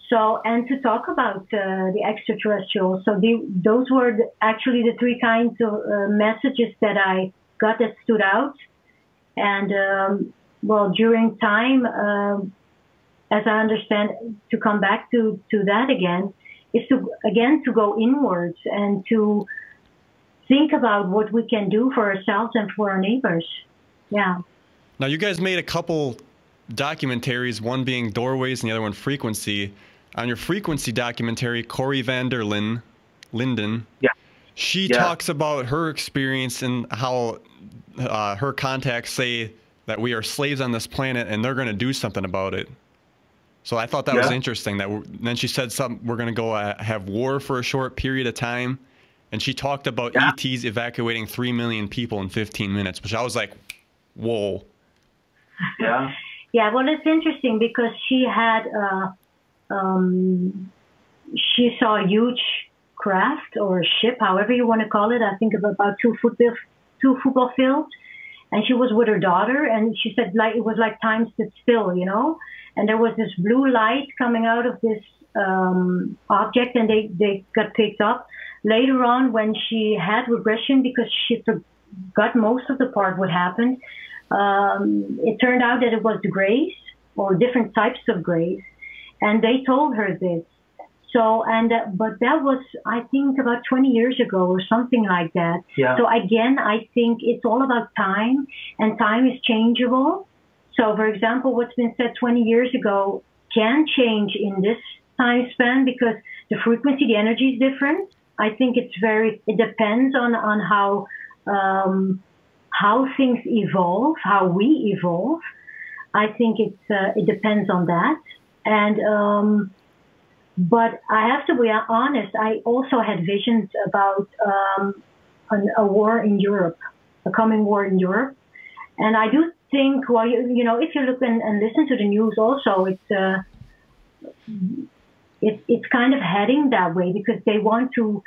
So, and to talk about the extraterrestrials. So those were actually the three kinds of messages that I got that stood out. And well, during time, as I understand, to come back to that again, is to go inwards and to think about what we can do for ourselves and for our neighbors. Yeah. Now, you guys made a couple documentaries, one being Doorways and the other one Frequency. On your Frequency documentary, Corey van der Linden, she talks about her experience and how her contacts say that we are slaves on this planet and they're going to do something about it. So I thought that was interesting. Then she said we're going to go have war for a short period of time. And she talked about ETs evacuating 3 million people in 15 minutes, which I was like, whoa. Yeah. Yeah, well, it's interesting because she had, she saw a huge craft or ship, however you want to call it. I think about two football fields. and she was with her daughter, and she said like it was like time stood still, you know, and there was this blue light coming out of this object, and they got picked up. Later on, when she had regression because she forgot most of the part what happened, it turned out that it was the grays or different types of grays, and they told her this. So, but that was, I think, about 20 years ago or something like that. Yeah. So again, I think it's all about time, and time is changeable. So, for example, what's been said 20 years ago can change in this time span because the frequency, the energy is different. I think it depends on how things evolve, how we evolve. I think it depends on that. And but I have to be honest, I also had visions about a war in Europe, a coming war in Europe. And I do think, well, you know, if you look and listen to the news also, it's kind of heading that way because they want to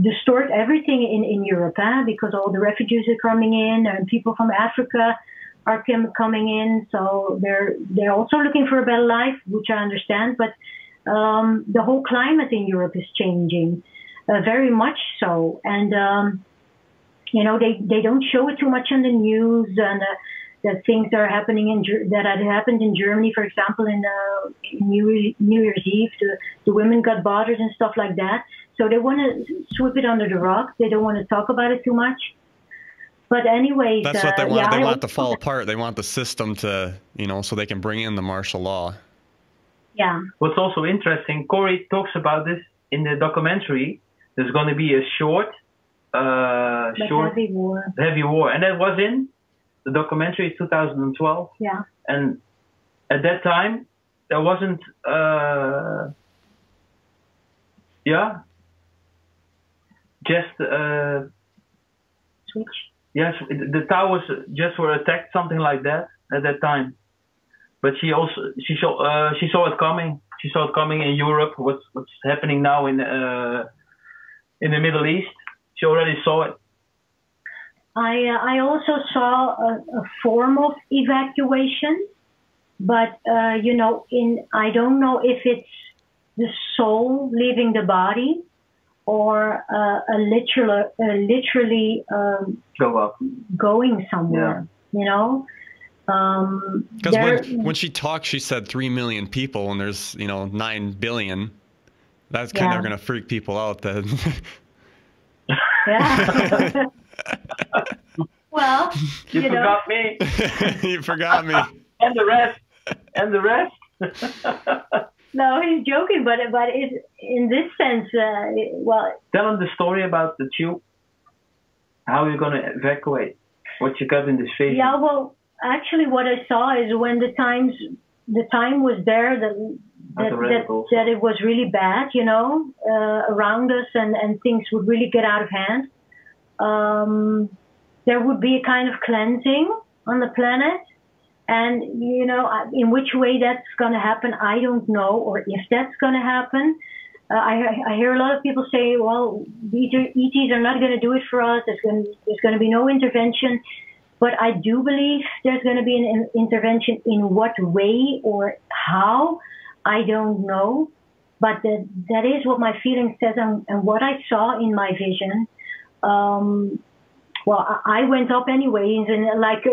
distort everything in Europe, because all the refugees are coming in and people from Africa are coming in. So they're also looking for a better life, which I understand. But the whole climate in Europe is changing, very much so. And, you know, they don't show it too much on the news, and that things are happening that had happened in Germany, for example, in New Year's Eve, the women got bothered and stuff like that. So they want to sweep it under the rug. They don't want to talk about it too much. But anyways, that's what they want. Yeah, they want it to fall apart. They want the system to, you know, so they can bring in the martial law. Yeah. What's also interesting, Corey talks about this in the documentary. There's going to be a short heavy war, and that was in the documentary 2012. Yeah. And at that time, there wasn't, just switch. Yes, the towers just were attacked, something like that at that time. But she saw it coming. She saw it coming in Europe. What's happening now in the Middle East? She already saw it. I also saw a form of evacuation, but you know, I don't know if it's the soul leaving the body or literally going somewhere. Yeah. You know. Because when she talked, she said 3 million people, and there's 9 billion. That's kind of going to freak people out. Then. Yeah. Well, you forgot me. You forgot me. And the rest. No, he's joking, but it, in this sense, well. Tell him the story about the tube. How you're going to evacuate. What you got in this vision. Yeah, well. Actually, what I saw is when the time was there that it was really bad, you know, around us, and things would really get out of hand. There would be a kind of cleansing on the planet, and you know, in which way that's going to happen, I don't know, or if that's going to happen. I hear a lot of people say, "Well, the ETs are not going to do it for us. There's going to be no intervention." But I do believe there's going to be an intervention. In what way or how, I don't know. But that is what my feeling says and what I saw in my vision. Well, I went up anyways in like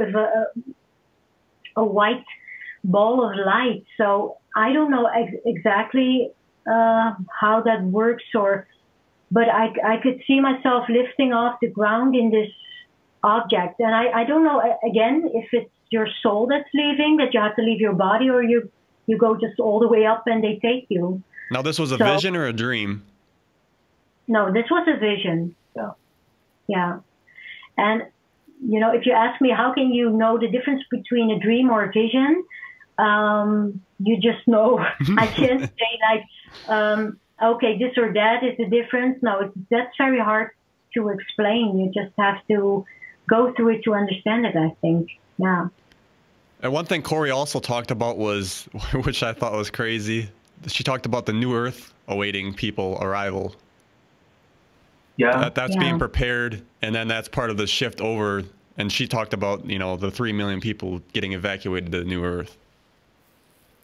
a white ball of light. So I don't know exactly how that works, but I could see myself lifting off the ground in this object, and I don't know again if it's your soul that's leaving, that you have to leave your body, or you go just all the way up and they take you. Now, this was a vision or a dream? No, this was a vision. Yeah. And you know, if you ask me how can you know the difference between a dream or a vision, you just know. I can't say like okay, this or that is the difference. No, that's very hard to explain. You just have to go through it to understand it, I think. Yeah. And one thing Corey also talked about was, which I thought was crazy, she talked about the new Earth awaiting people arrival. Yeah. That's being prepared, and then that's part of the shift over And she talked about, you know, the 3 million people getting evacuated to the New Earth.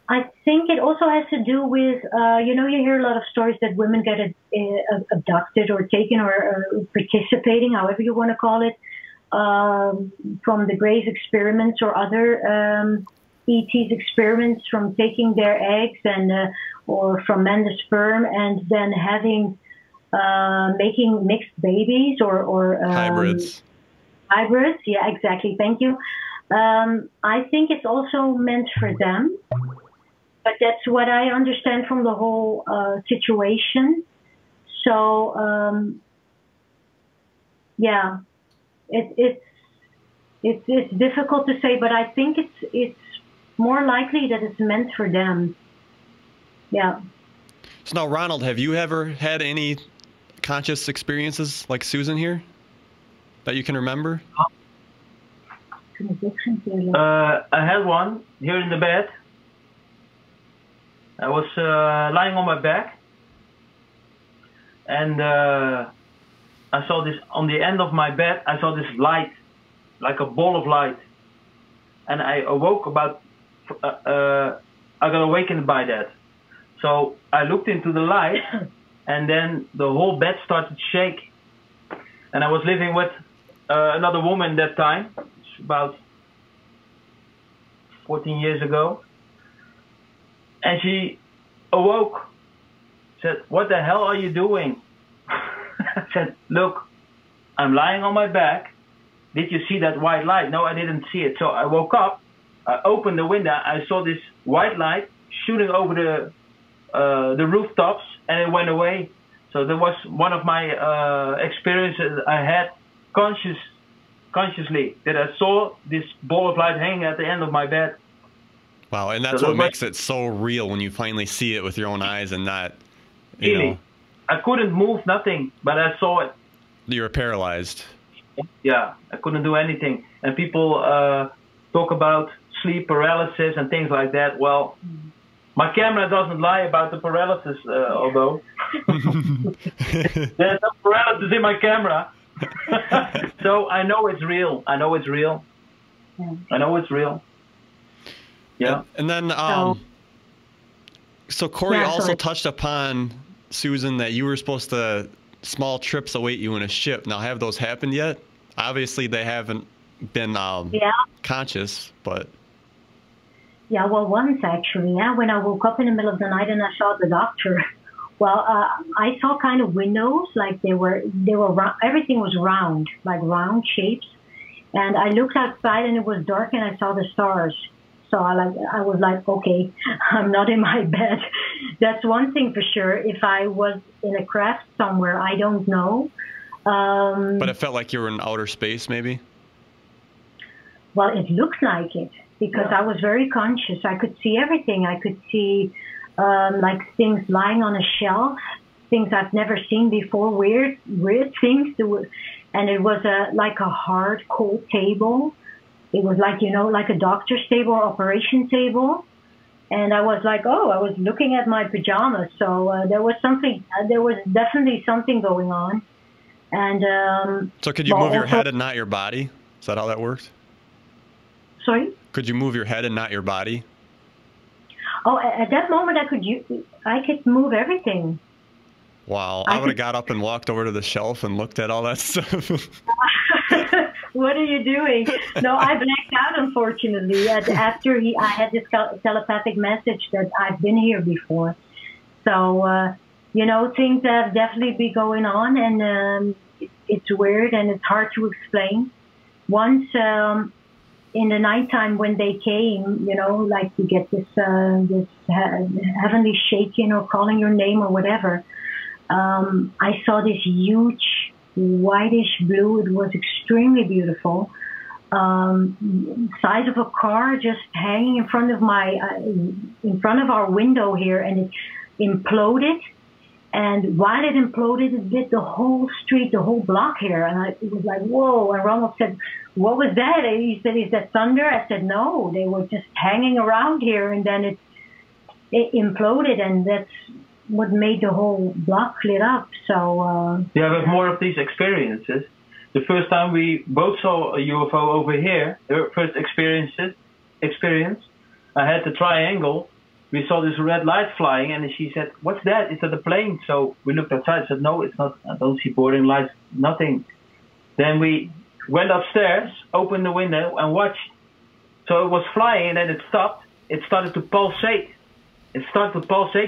I think it also has to do with, you know, you hear a lot of stories that women get abducted or taken or participating, however you want to call it, from the Grace experiments or other ET's experiments, from taking their eggs and or from men the sperm and then having making mixed babies or hybrids. Hybrids, yeah, exactly. Thank you. I think it's also meant for them. But that's what I understand from the whole situation. So, yeah, it's difficult to say, but I think it's more likely that it's meant for them. Yeah. So now, Ronald, have you ever had any conscious experiences like Susan here that you can remember? I had one here in the bed. I was lying on my back, and I saw this on the end of my bed. I saw this light, like a ball of light, and I awoke about. I got awakened by that. So I looked into the light, and then the whole bed started to shake. And I was living with another woman that time. It's about 14 years ago. And she awoke, said, "What the hell are you doing?" I said, "Look, I'm lying on my back. Did you see that white light?" "No, I didn't see it." So I woke up, I opened the window, I saw this white light shooting over the rooftops, and it went away. So that was one of my experiences I had consciously, that I saw this ball of light hanging at the end of my bed. Wow, and that's what makes it so real when you finally see it with your own eyes and not, you know. I couldn't move, nothing, but I saw it. You were paralyzed. Yeah, I couldn't do anything. And people talk about sleep paralysis and things like that. Well, my camera doesn't lie about the paralysis, although. There's no paralysis in my camera. So I know it's real. I know it's real. I know it's real. Yeah. And then, so Corey also touched upon, Susan, that you were supposed to, small trips await you in a ship. Now, have those happened yet? Obviously, they haven't been conscious, but. Yeah, well, once actually, when I woke up in the middle of the night and I saw the doctor. Well, I saw kind of windows, like they were everything was round, like round shapes. And I looked outside and it was dark and I saw the stars. So I was like, okay, I'm not in my bed. That's one thing for sure. If I was in a craft somewhere, I don't know. But it felt like you were in outer space, maybe? Well, it looked like it because I was very conscious. I could see everything. I could see like things lying on a shelf, things I've never seen before, weird things. And it was like a hard, cold table. It was like, you know, like a doctor's table, operation table. And I was like, oh, I was looking at my pajamas. So there was definitely something going on. And so could you move your head and not your body? Is that how that works? Sorry? Could you move your head and not your body? Oh, at that moment I could move everything. Wow, I would have got up and walked over to the shelf and looked at all that stuff. What are you doing? No, I blacked out, unfortunately. After I had this telepathic message that I've been here before. So, you know, things have definitely been going on, and it's weird and it's hard to explain. Once in the nighttime when they came, you know, like you get this heavenly shaking or calling your name or whatever, I saw this huge whitish blue. It was extremely beautiful. Size of a car, just hanging in front of our window here, and it imploded. And while it imploded, it lit the whole street, the whole block here. And it was like, whoa. And Ronald said, what was that? And he said, is that thunder? I said, no, they were just hanging around here. And then it imploded, and that's what made the whole block lit up. So yeah, with more of these experiences, the first time we both saw a UFO over here, her first experience, I had the triangle. We saw this red light flying, and she said, "What's that? Is that a plane?" So we looked outside. I said, "No, it's not. I don't see boarding lights. Nothing." Then we went upstairs, opened the window, and watched. So it was flying, and then it stopped. It started to pulsate.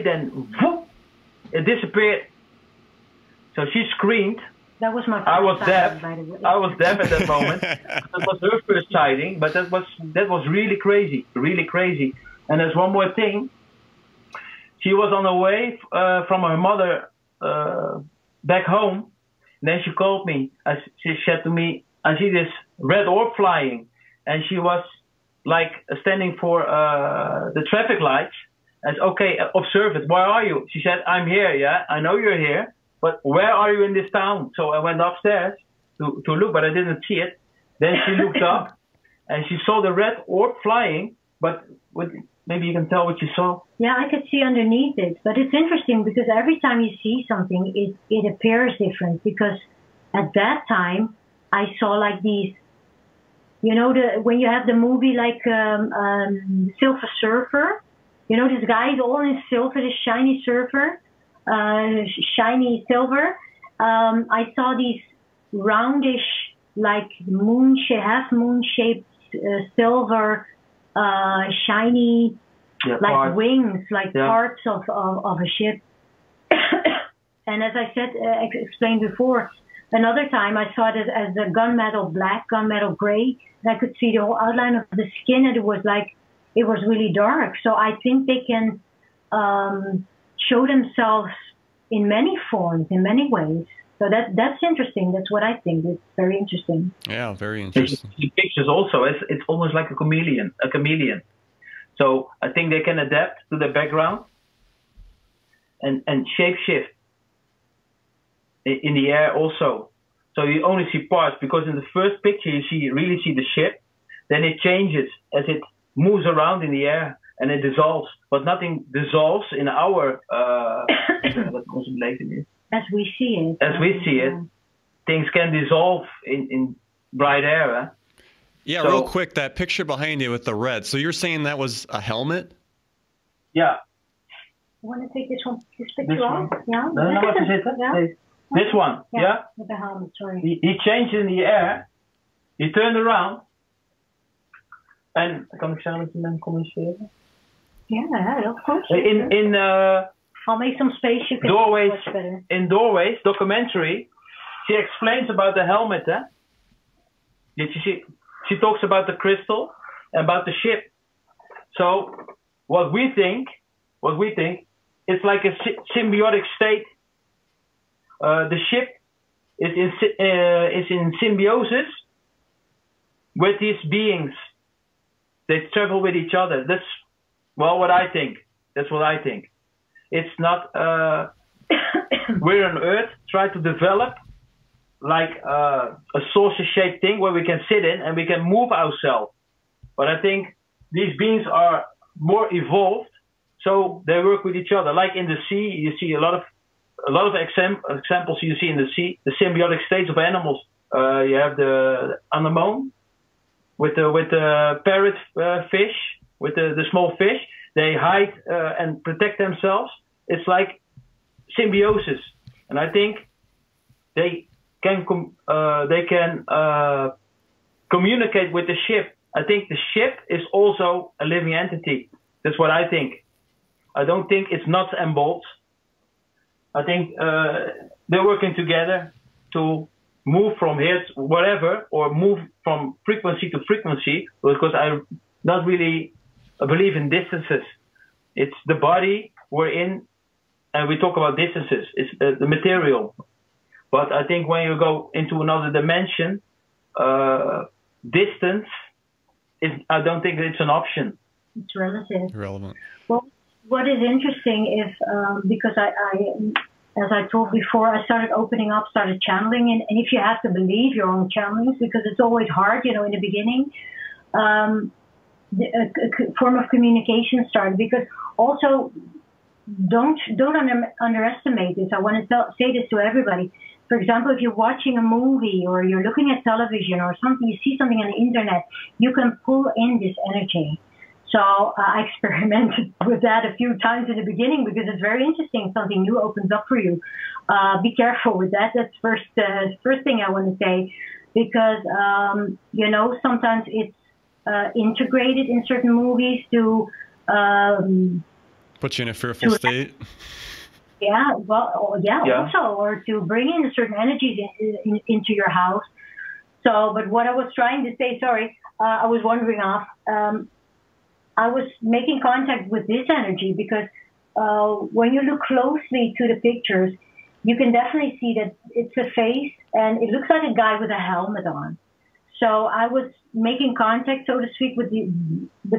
Then whoop, it disappeared. So she screamed. That was my first I was sighting, deaf. by the way. I was deaf at that moment. That was her first sighting, but that was really crazy, really crazy. And there's one more thing. She was on her way from her mother back home. And then she called me. She said to me, "I see this red orb flying," and she was like standing for the traffic lights. I said, "Okay, observe it. Where are you?" She said, "I'm here. Yeah, I know you're here. But where are you in this town?" So I went upstairs to look, but I didn't see it. Then she looked up, and she saw the red orb flying. But maybe you can tell what you saw. Yeah, I could see underneath it. But it's interesting because every time you see something, it appears different. Because at that time, I saw like these, you know, when you have the movie like Silver Surfer, you know, this guy is all in silver, this shiny surfer. Shiny silver. I saw these roundish, like half moon shaped silver, shiny, like parts. wings, like parts of a ship. And as I said, explained before, another time I saw it as a gunmetal black, gunmetal gray, and I could see the whole outline of the skin, and it was really dark. So I think they can show themselves in many forms, in many ways. So that's interesting. That's what I think. It's very interesting. Yeah, very interesting. The pictures also, it's almost like a chameleon. So I think they can adapt to the background and shape shift in the air also. So you only see parts, because in the first picture you really see the ship. Then it changes as it moves around in the air. And it dissolves, but nothing dissolves in our as we see it. As we see it, things can dissolve in bright air. Eh? Yeah, so, real quick, that picture behind you with the red. So you're saying that was a helmet? Yeah. You want to take this picture off? Yeah. This one. Yeah. With the helmet. Sorry. He changed in the air. He turned around. En kan ik samen met hem communiceren? Yeah, of course. I'll make some space. You can Doorways. In Doorways documentary, she explains about the helmet. She talks about the crystal, about the ship. So what we think, it's like a symbiotic state. The ship is in symbiosis with these beings. They travel with each other. That's what I think. That's what I think. It's not we're on Earth try to develop like a saucer-shaped thing where we can sit in and we can move ourselves. But I think these beings are more evolved, so they work with each other. Like in the sea, you see a lot of examples you see in the sea. The symbiotic states of animals. You have the anemone. With the parrot fish, with the small fish, they hide and protect themselves. It's like symbiosis, and I think they can communicate with the ship. I think the ship is also a living entity. That's what I think. I don't think it's nuts and bolts. I think they're working together to move from here to whatever, or move from frequency to frequency, because I don't really believe in distances. It's the body we're in, and we talk about distances. It's the material. But I think when you go into another dimension, distance I don't think it's an option. It's relative. Irrelevant. Well, what is interesting is because I as I told before, I started opening up, started channeling, and if you have to believe your own channelings, because it's always hard, in the beginning, a form of communication started. Because also, don't underestimate this. I want to say this to everybody. for example, if you're watching a movie or you're looking at television or something, you see something on the internet, you can pull in this energy. So I experimented with that a few times in the beginning because it's very interesting. Something new opens up for you. Be careful with that. That's first thing I want to say, because you know, sometimes it's integrated in certain movies to put you in a fearful state. Yeah, well, also, or to bring in certain energies into your house. So, but what I was trying to say, sorry, I was wandering off. I was making contact with this energy because when you look closely to the pictures, you can definitely see that it's a face and it looks like a guy with a helmet on. So I was making contact, so to speak, with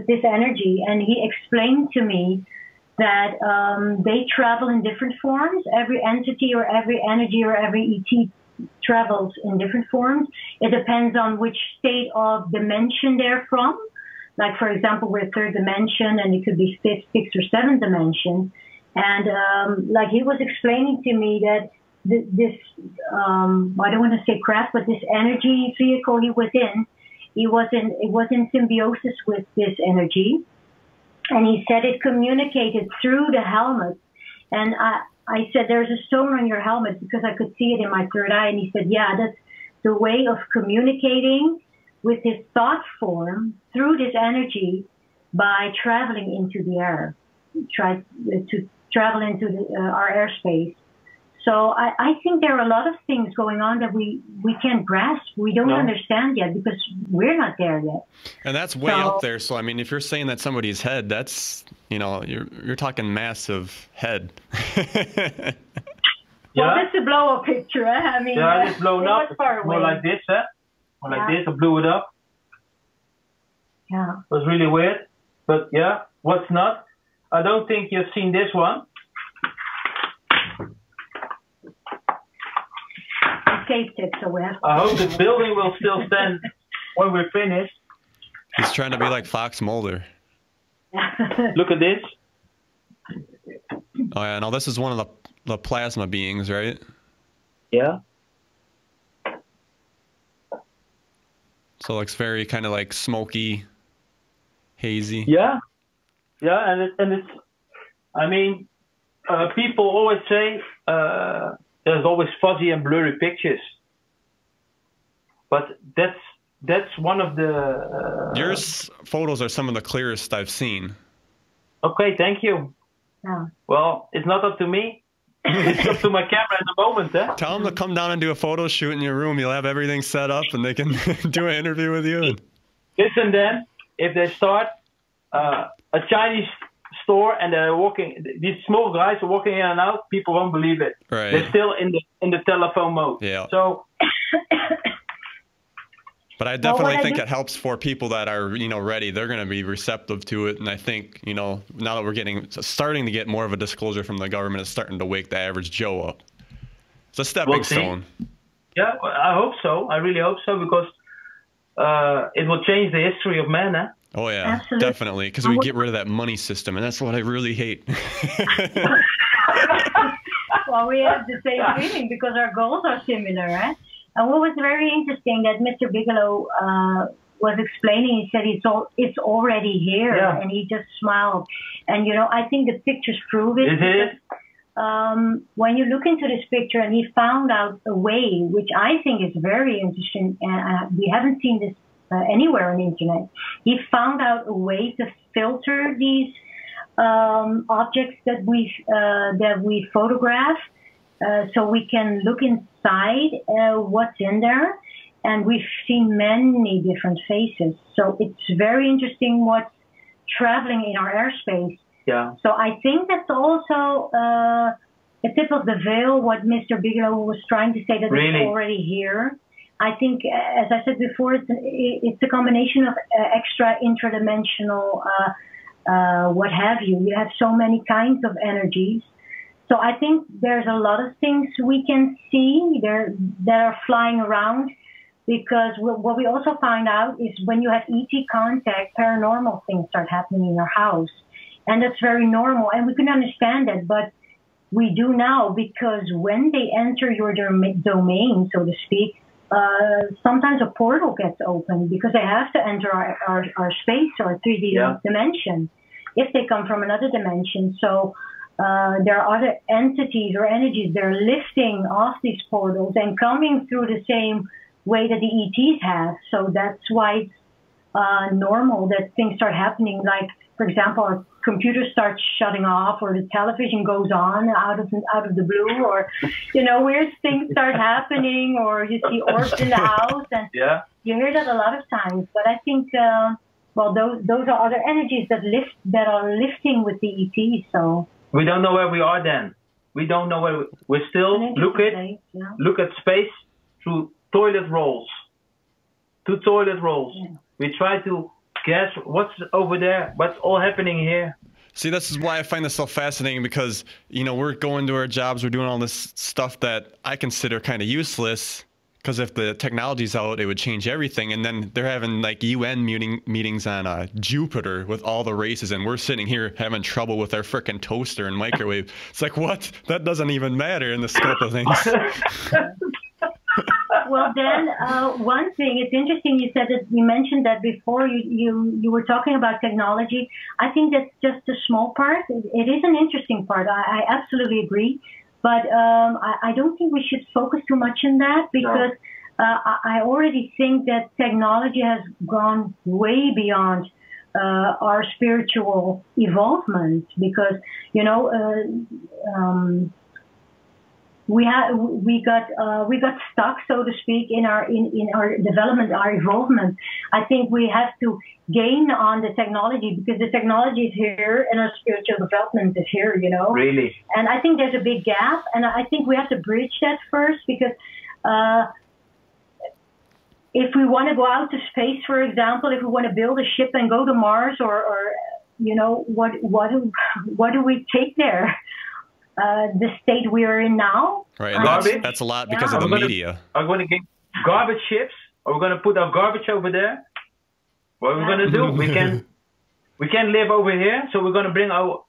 this energy, and he explained to me that they travel in different forms. Every entity or every energy or every ET travels in different forms. It depends on which state of dimension they're from. Like, for example, we're third dimension, and it could be fifth, sixth, or seventh dimension. And like he was explaining to me that this, I don't want to say craft, but this energy vehicle he was in, it was in symbiosis with this energy. And he said it communicated through the helmet. And I said, there's a stone on your helmet because I could see it in my third eye. And he said, yeah, that's the way of communicating with his thought form through this energy by traveling into the air, try to travel into our airspace. So I think there are a lot of things going on that we can't grasp. We don't understand yet because we're not there yet. And that's way up there. So, I mean, if you're saying that somebody's head, that's, you know, you're talking massive head. Well, that's a blow-up picture. I mean, it's blown up. More like this, More like this. I blew it up. Yeah. It was really weird. But yeah, what's not? I don't think you've seen this one. So we have I hope the building will still stand when we're finished. He's trying to be like Fox Mulder. Look at this. Oh yeah, no, this is one of the plasma beings, right? Yeah. So it looks very kind of like smoky, hazy. Yeah. Yeah, and it's. I mean, people always say. There's always fuzzy and blurry pictures, but that's one of the. Your photos are some of the clearest I've seen. Okay, thank you. Yeah. Well, it's not up to me. It's up to my camera at the moment. Tell them to come down and do a photo shoot in your room. You'll have everything set up, and they can do an interview with you. Listen, then, if they start a Chinese store and they're walking, these small guys are walking in and out, people won't believe it. Right. They're still in the telephone mode. Yeah. So but I definitely think it helps for people that are, you know, ready. They're going to be receptive to it, and I think, you know, now that we're starting to get more of a disclosure from the government, it's starting to wake the average Joe up. It's a stepping stone. Yeah, I hope so. I really hope so, because it will change the history of man. Oh, yeah, absolutely. Definitely, because we get rid of that money system, and that's what I really hate. Well, we have the same feeling because our goals are similar, right? And what was very interesting that Mr. Bigelow was explaining, he said it's already here, and he just smiled. And, you know, I think the pictures prove it. Is it? When you look into this picture, and he found out a way, which I think is very interesting, and we haven't seen this anywhere on the internet. He found out a way to filter these objects that we photograph, so we can look inside what's in there, and we've seen many different faces. So it's very interesting what's traveling in our airspace. Yeah. So I think that's also a tip of the veil, what Mr. Bigelow was trying to say, that it's already here. I think, as I said before, it's a combination of extra interdimensional, what have you. You have so many kinds of energies. So I think there's a lot of things we can see there that are flying around, because what we also find out is when you have ET contact, paranormal things start happening in your house. And that's very normal. And we can understand that. But we do now, because when they enter your domain, so to speak, sometimes a portal gets opened because they have to enter our space or 3D dimension if they come from another dimension. So there are other entities or energies that are lifting off these portals and coming through the same way that the ETs have. So that's why it's normal that things start happening. Like, for example, our computer starts shutting off, or the television goes on out of the blue, or weird things start happening, or you see orbs in the house, and you hear that a lot of times. But I think those are other energies that are lifting with the ET. So we don't know where we are then. We don't know where we're still look at space through toilet rolls. Two toilet rolls. Yeah. We try to guess what's over there, what's all happening here. See, this is why I find this so fascinating, because, we're going to our jobs, we're doing all this stuff that I consider kind of useless, because if the technology's out, it would change everything. And then they're having like UN meetings on Jupiter with all the races, and we're sitting here having trouble with our frickin' toaster and microwave. It's like, what? That doesn't even matter in the scope of things. Well, then, one thing, it's interesting you mentioned that before you were talking about technology. I think that's just a small part. It is an interesting part. I absolutely agree. But I don't think we should focus too much on that, because I already think that technology has gone way beyond our spiritual evolvement, because, we got stuck, so to speak, in our development, our evolvement. I think we have to gain on the technology, because the technology is here and our spiritual development is here, Really? And I think there's a big gap, and I think we have to bridge that first, because if we want to go out to space, for example, if we want to build a ship and go to Mars, or what do we take there? The state we are in now. Right, and that's a lot because of the media. Are we going to get garbage ships? Are we going to put our garbage over there? What are we going to do? We can live over here, so we're going to bring our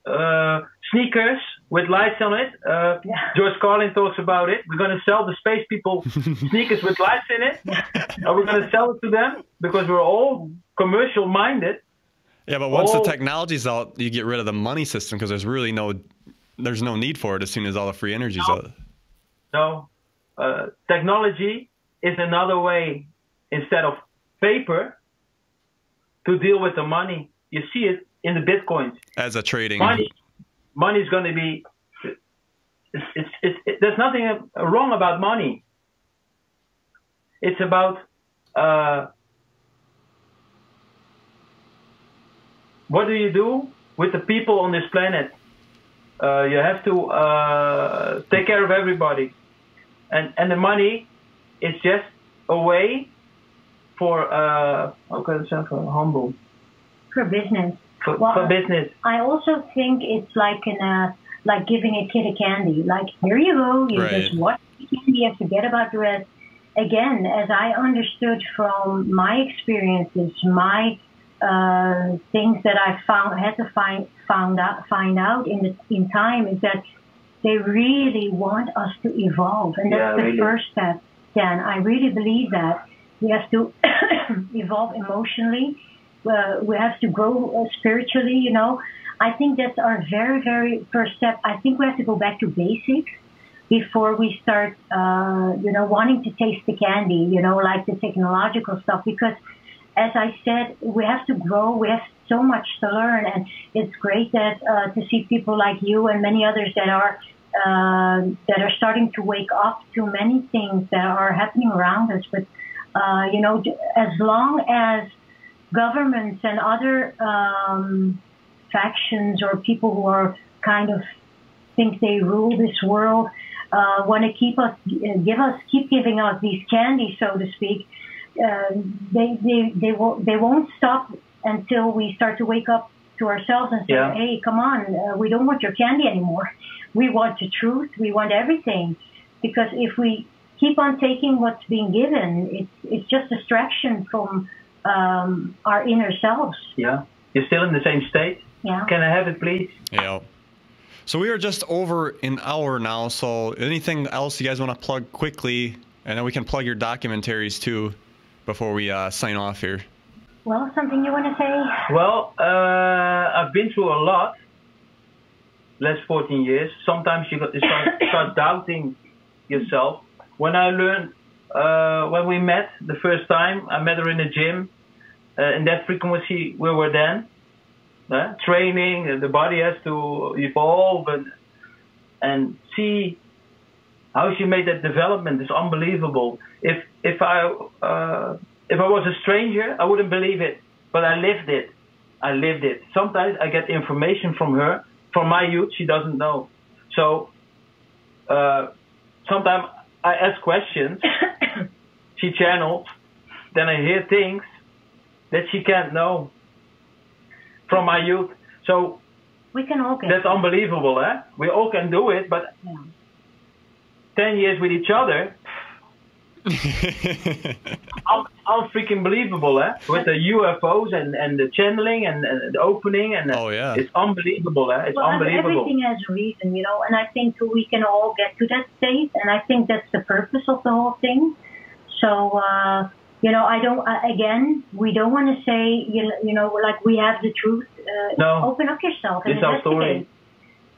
sneakers with lights on it. George Carlin talks about it. We're going to sell the space people sneakers with lights in it. Are we going to sell it to them? Because we're all commercial minded. Yeah, but once the technology's out, you get rid of the money system, because there's no need for it as soon as all the free energy's out. No. Technology is another way, instead of paper, to deal with the money. You see it in the Bitcoins. As a trading. Money is going to be... there's nothing wrong about money. It's about... what do you do with the people on this planet? You have to take care of everybody, and the money is just a way for humble, for business. For business. I also think it's like like giving a kid a candy. Like, here you go, you just watch the candy and forget about the rest. Again, as I understood from my experiences, my things that I had to find out in time, is that they really want us to evolve, and that's the first step. Dan, I really believe that we have to evolve emotionally. We have to grow spiritually. I think that's our very, very first step. I think we have to go back to basics before we start, wanting to taste the candy. Like the technological stuff, because, as I said, we have to grow. We have so much to learn, and it's great that to see people like you and many others that are starting to wake up to many things that are happening around us. But as long as governments and other factions or people who are kind of think they rule this world want to keep giving us these candies, so to speak. They won't stop until we start to wake up to ourselves and say, hey, come on, we don't want your candy anymore. We want the truth. We want everything. Because if we keep on taking what's being given, it's just distraction from our inner selves. Yeah. You're still in the same state? Yeah. Can I have it, please? Yeah. So we are just over an hour now. So anything else you guys want to plug quickly? And then we can plug your documentaries too before we sign off here. Well, something you want to say? Well, I've been through a lot. Last 14 years. Sometimes you got to start doubting yourself. When I learned, when we met the first time, I met her in the gym. In that frequency we were then. Training, the body has to evolve and see how she made that development is unbelievable. If I was a stranger, I wouldn't believe it, but I lived it. I lived it. Sometimes I get information from her, from my youth, she doesn't know. So sometimes I ask questions, she channels, then I hear things that she can't know from my youth. So we can all get that's unbelievable, eh? We all can do it, but 10 years with each other, freaking believable, eh? With the UFOs and the channeling and the opening and oh yeah, it's unbelievable, eh? It's well, unbelievable. Everything has a reason, you know, and I think we can all get to that state, and I think that's the purpose of the whole thing. So, you know, again, we don't want to say, you know, like we have the truth. No. Open up yourself and It's our story.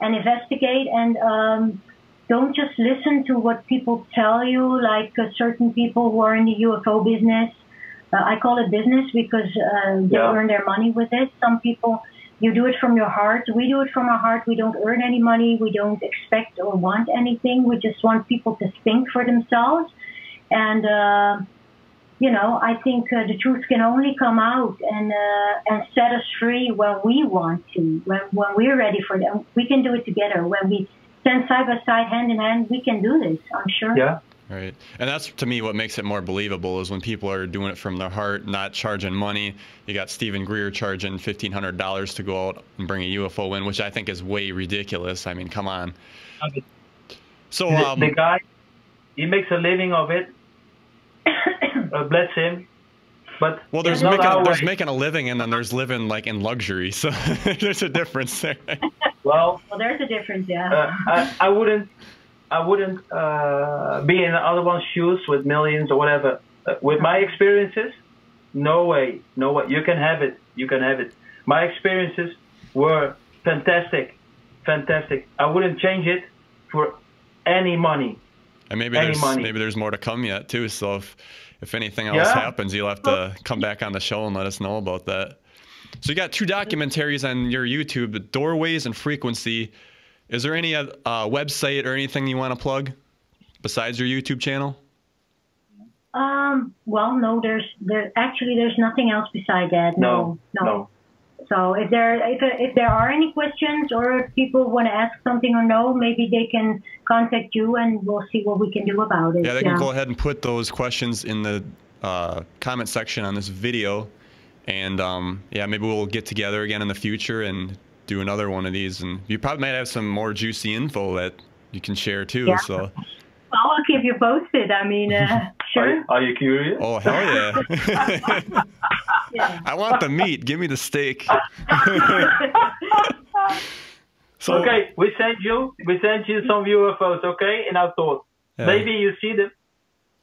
investigate, and don't just listen to what people tell you, like certain people who are in the UFO business. I call it business because they earn their money with it. Some people, you do it from your heart. We do it from our heart. We don't earn any money. We don't expect or want anything. We just want people to think for themselves. And, you know, I think the truth can only come out and set us free when we want to, when we're ready for it. We can do it together. When we stand side by side, hand in hand, we can do this, I'm sure. Yeah. Right. And that's, to me, what makes it more believable is when people are doing it from their heart, not charging money. You got Stephen Greer charging $1,500 to go out and bring a UFO in, which I think is way ridiculous. I mean, come on. So the guy, he makes a living of it. Bless him. But well, there's making a living, and then there's living like in luxury. So there's a difference there. Well, there's a difference, yeah. I wouldn't be in other one's shoes with millions or whatever. With my experiences, no way. You can have it. My experiences were fantastic. I wouldn't change it for any money. And maybe there's more to come yet too. So if anything else happens, you'll have to come back on the show and let us know about that. So you got 2 documentaries on your YouTube, Doorways and Frequency. Is there any website or anything you want to plug besides your YouTube channel? Well, no, there's nothing else beside that. No. So if there are any questions, or if people want to ask something or know, maybe they can contact you and we'll see what we can do about it. Yeah, they can go ahead and put those questions in the comment section on this video. And yeah, maybe we'll get together again in the future and do another one of these. And you probably might have some more juicy info that you can share too. Yeah. So I'll keep you posted. I mean, sure. Are you curious? Oh, hell yeah. Yeah. I want the meat. Give me the steak. So, okay, we sent you some UFOs, okay, in our thoughts. Yeah. Maybe you see them.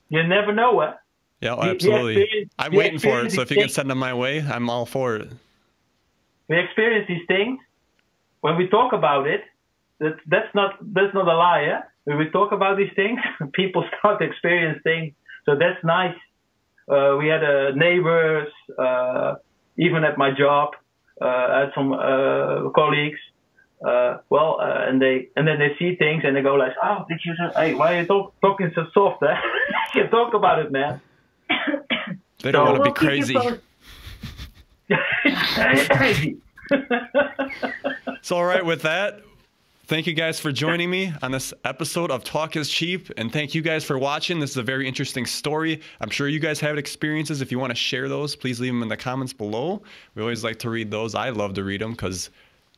You never know, eh? Yeah, absolutely. I'm waiting for it, so if you can send them my way, I'm all for it. We experience these things. When we talk about it, that's not a lie, eh? When we talk about these things, people start to experience things. So that's nice. We had neighbors, even at my job, I had some colleagues. And then they see things and they go like, "Oh, did you? Hey, why are you talking so soft? Eh? You talk about it, man." They don't want to be crazy. Crazy. So, all right, with that, thank you guys for joining me on this episode of Talk is Cheap, and thank you guys for watching. This is a very interesting story. I'm sure you guys have experiences. If you want to share those, please leave them in the comments below. We always like to read those. I love to read them because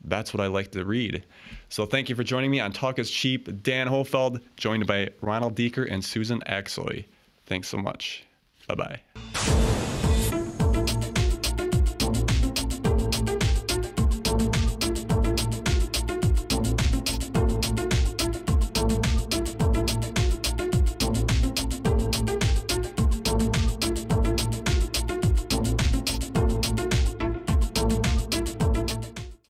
that's what I like to read. So thank you for joining me on Talk is Cheap. Dan Hohlfeld, joined by Ronald Dekker and Susan Aksoy. Thanks so much. Bye-bye.